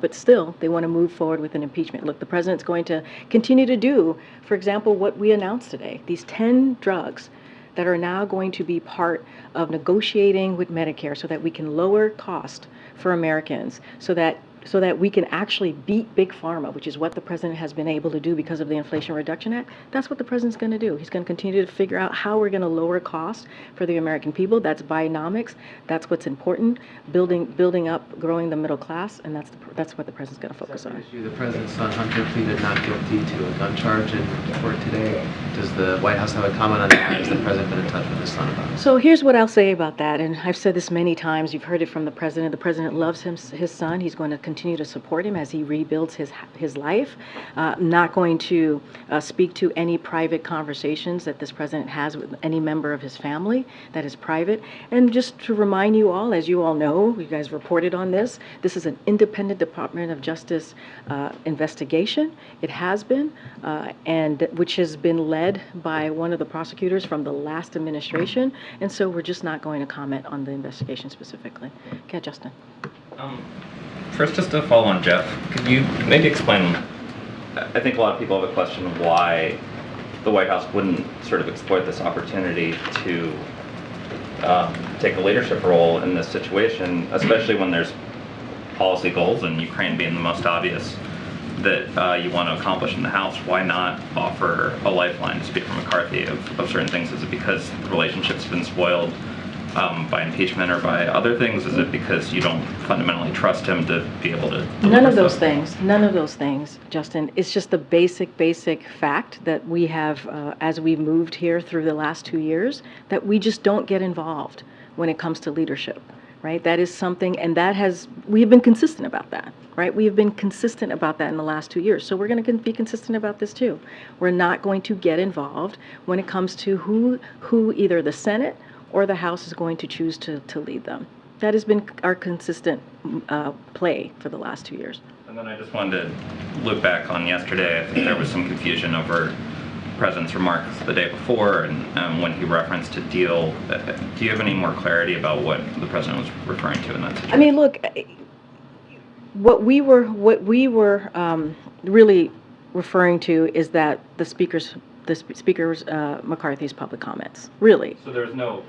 but still they want to move forward with an impeachment. Look, the president's going to continue to do, for example, what we announced today, these 10 drugs that are now going to be part of negotiating with Medicare so that we can lower cost for Americans, so that we can actually beat Big Pharma, which is what the president has been able to do because of the Inflation Reduction Act. That's what the president's going to do. He's going to continue to figure out how we're going to lower costs for the American people. That's Bidenomics. That's what's important. Building up, growing the middle class, and that's what the president's going to focus on. Issue, the president's son Hunter pleaded not guilty to a gun charge in court today. Does the White House have a comment on that? Has the president been in touch with his son about it? So here's what I'll say about that, and I've said this many times. You've heard it from the president. The president loves his son. He's going to continue to support him as he rebuilds his life. Not going to speak to any private conversations that this president has with any member of his family. That is private. And just to remind you all, as you all know, you guys reported on this, this is an independent Department of Justice investigation. It has been, and which has been led by one of the prosecutors from the last administration. And so we're just not going to comment on the investigation specifically. Okay, Justin. First, just to follow on Jeff, could you maybe explain, I think a lot of people have a question of why the White House wouldn't sort of exploit this opportunity to take a leadership role in this situation, especially when there's policy goals, and Ukraine being the most obvious, that you want to accomplish in the House. Why not offer a lifeline to Speaker McCarthy of certain things? Is it because the relationship's been spoiled by impeachment or by other things? Is it because you don't fundamentally trust him to be able to deliver None of those stuff? None of those things, Justin. It's just the basic fact that we have, as we've moved here through the last 2 years, that we just don't get involved when it comes to leadership. right? That is something, and we have been consistent about that, right? We have been consistent about that in the last 2 years. So we're going to be consistent about this too. We're not going to get involved when it comes to who either the Senate or the House is going to choose to lead them. That has been our consistent play for the last 2 years. And then I just wanted to look back on yesterday. I think there was some confusion over the President's remarks the day before and when he referenced a deal. Do you have any more clarity about what the President was referring to in that situation? I mean, look, what we were really referring to is that the Speaker's McCarthy's public comments, really. So there's no,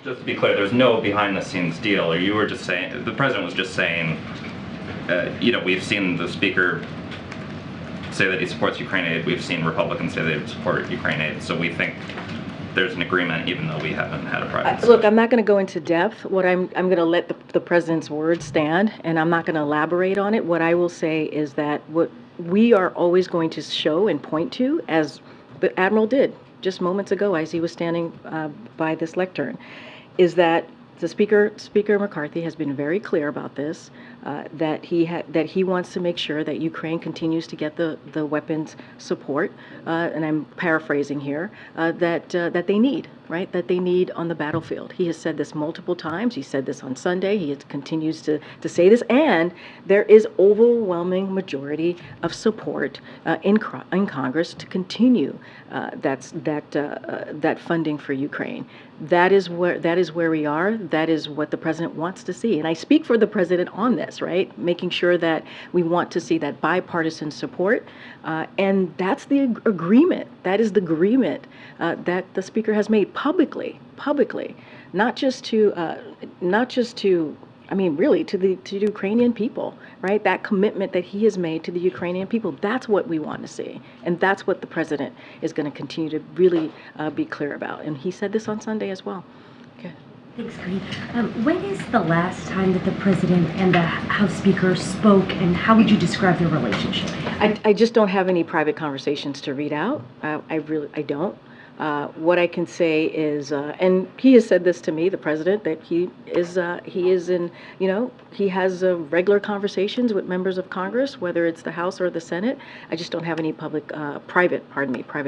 just to be clear, there's no behind-the-scenes deal, or you were just saying, the President was just saying, we've seen the Speaker say that he supports Ukraine aid, we've seen Republicans say they support Ukraine aid, so we think there's an agreement even though we haven't had a private discussion. Look, I'm not going to go into depth. What I'm going to let the President's words stand, and I'm not going to elaborate on it. What I will say is that what we are always going to show and point to, as the Admiral did just moments ago as he was standing by this lectern, is that the Speaker McCarthy has been very clear about this, that he wants to make sure that Ukraine continues to get the weapons support, and I'm paraphrasing here, that they need, right? That they need on the battlefield. He has said this multiple times. He said this on Sunday. He continues to say this, and there is overwhelming majority of support in Congress to continue that funding for Ukraine. That is where we are. That is what the President wants to see. And I speak for the President on this, right? Making sure that we want to see that bipartisan support. And that's the agreement. That is the agreement that the Speaker has made publicly, not just to, I mean, really to the Ukrainian people, right? That commitment that he has made to the Ukrainian people, that's what we want to see. And that's what the President is going to continue to really be clear about. And he said this on Sunday as well. Okay. Thanks, Karine. When is the last time that the President and the House Speaker spoke, and how would you describe their relationship? I just don't have any private conversations to read out. I don't. What I can say is, and he has said this to me, the President, that he is in, he has regular conversations with members of Congress, whether it's the House or the Senate. I just don't have any private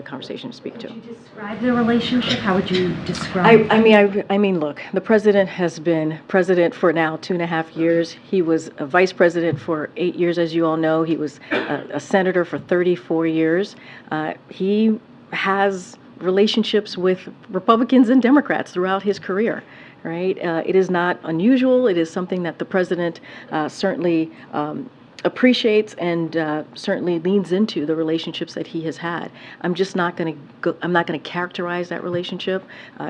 conversation to speak to. Would you describe their relationship? How would you describe? I mean, look, the President has been president for now 2.5 years. He was a vice president for 8 years, as you all know. He was a senator for 34 years. He has relationships with Republicans and Democrats throughout his career, right? It is not unusual. It is something that the President certainly appreciates and certainly leans into the relationships that he has had. I'm just not going to characterize that relationship.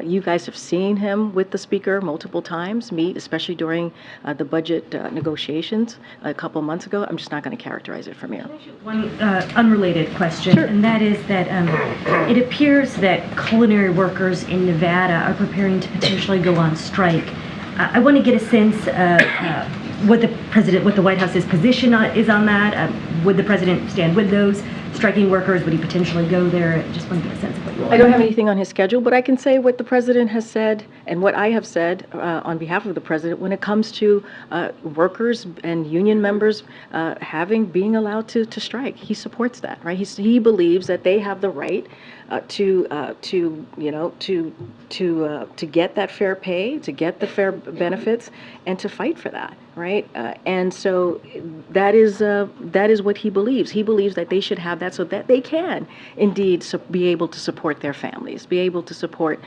You guys have seen him with the Speaker multiple times meet, especially during the budget negotiations a couple months ago. I'm just not going to characterize it from here. One unrelated question, and that is that it appears that culinary workers in Nevada are preparing to potentially go on strike. I want to get a sense of what the White House's position is on that. Would the President stand with those striking workers? Would he potentially go there? I just want to get a sense of what you. I don't have anything on his schedule, but I can say what the President has said and what I have said on behalf of the President when it comes to workers and union members being allowed to strike. He supports that, right? He believes that they have the right to get that fair pay, to get the fair benefits, and to fight for that, right? And so that is what he believes. He believes that they should have that so that they can indeed be able to support their families, be able to support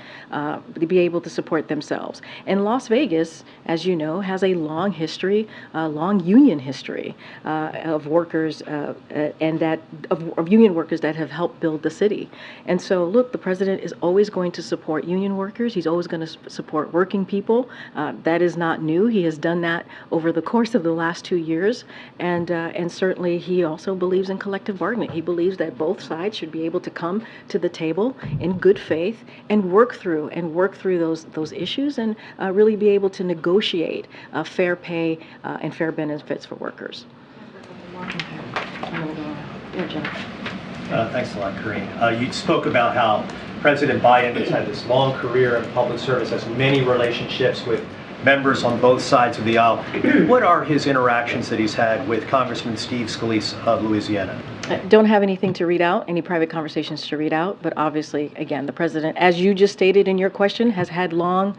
themselves. And Las Vegas, as you know, has a long history, long union history of workers and of union workers that have helped build the city. And so, look, the President is always going to support union workers. He's always going to support working people. That is not new. He has done that over the course of the last 2 years. And certainly he also believes in collective bargaining. He believes that both sides should be able to come to the table in good faith and work through those issues and really be able to negotiate fair pay and fair benefits for workers. Thanks a lot, Karine. You spoke about how President Biden has had this long career in public service, has many relationships with members on both sides of the aisle. What are his interactions that he's had with Congressman Steve Scalise of Louisiana? I don't have anything to read out, any private conversations to read out, but obviously, again, the president, as you just stated in your question, has had long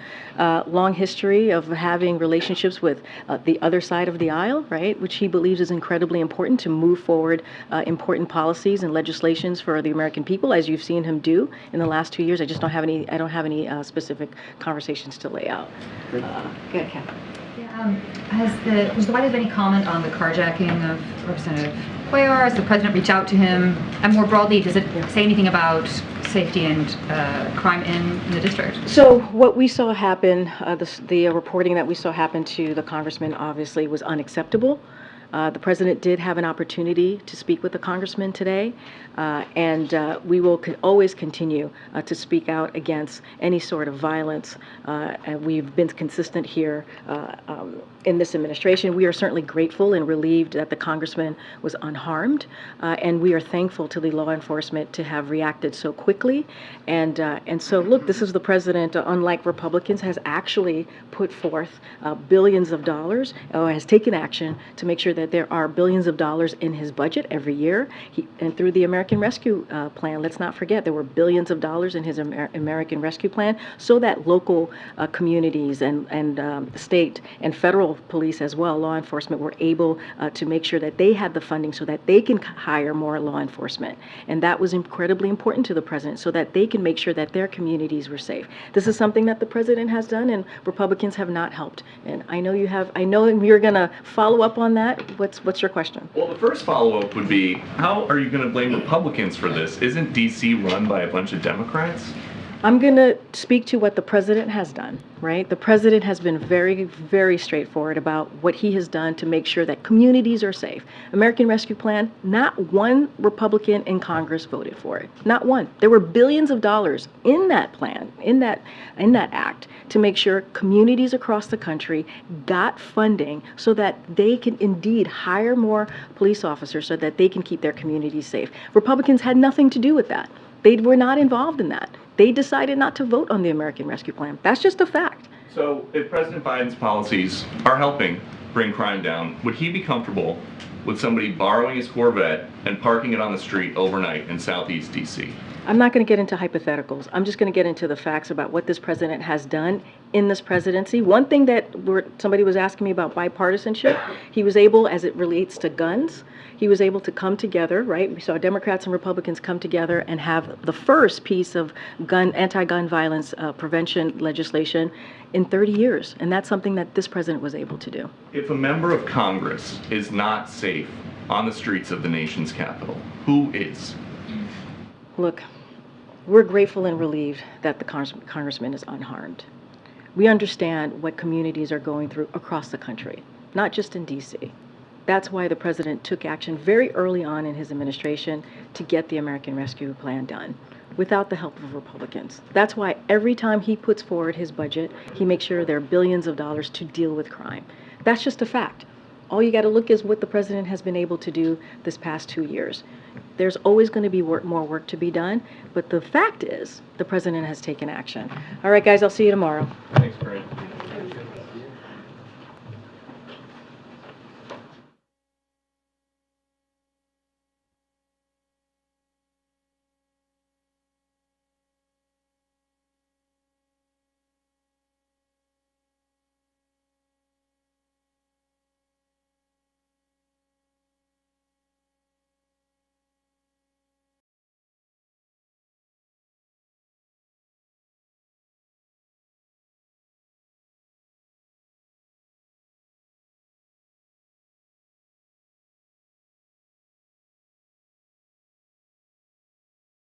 history of having relationships with the other side of the aisle, right, which he believes is incredibly important to move forward important policies and legislations for the American people, as you've seen him do in the last 2 years. I just don't have any specific conversations to lay out. Go ahead, Catherine. Was the White House any comment on the carjacking of Representative Cuellar? Has the president reached out to him? And more broadly, does it say anything about safety and crime in the district? So what we saw happen, the reporting that we saw happen to the congressman obviously was unacceptable. The president did have an opportunity to speak with the congressman today, and we will always continue to speak out against any sort of violence. And we've been consistent here in this administration. We are certainly grateful and relieved that the congressman was unharmed, and we are thankful to the law enforcement to have reacted so quickly. And so, look, this is the president, unlike Republicans, has actually put forth billions of dollars, has taken action to make sure that there are billions of dollars in his budget every year. And through the American Rescue Plan, let's not forget, there were billions of dollars in his American Rescue Plan so that local communities and state and federal police as well, law enforcement, were able to make sure that they had the funding so that they can hire more law enforcement. And that was incredibly important to the president so that they can make sure that their communities were safe. This is something that the president has done and Republicans have not helped. And I know you're going to follow up on that. What's your question? Well, the first follow-up would be, how are you going to blame Republicans for this? Isn't D.C. run by a bunch of Democrats? I'm going to speak to what the president has done, right? The president has been very, very straightforward about what he has done to make sure that communities are safe. American Rescue Plan, not one Republican in Congress voted for it. Not one. There were billions of dollars in that plan, in that act, to make sure communities across the country got funding so that they can indeed hire more police officers so that they can keep their communities safe. Republicans had nothing to do with that. They were not involved in that. They decided not to vote on the American Rescue Plan. That's just a fact. So if President Biden's policies are helping bring crime down, would he be comfortable with somebody borrowing his Corvette and parking it on the street overnight in Southeast D.C.? I'm not going to get into hypotheticals. I'm just going to get into the facts about what this president has done in this presidency. One thing that somebody was asking me about bipartisanship, he was able, as it relates to guns, he was able to come together, right? We saw Democrats and Republicans come together and have the first piece of anti-gun violence prevention legislation in 30 years. And that's something that this president was able to do. If a member of Congress is not safe on the streets of the nation's capital, who is? Look, we're grateful and relieved that the congressman is unharmed. We understand what communities are going through across the country, not just in D.C. That's why the president took action very early on in his administration to get the American Rescue Plan done, without the help of Republicans. That's why every time he puts forward his budget, he makes sure there are billions of dollars to deal with crime. That's just a fact. All you got to look is what the president has been able to do this past 2 years. There's always going to be more work to be done, but the fact is the president has taken action. All right, guys, I'll see you tomorrow. Thanks, Karine.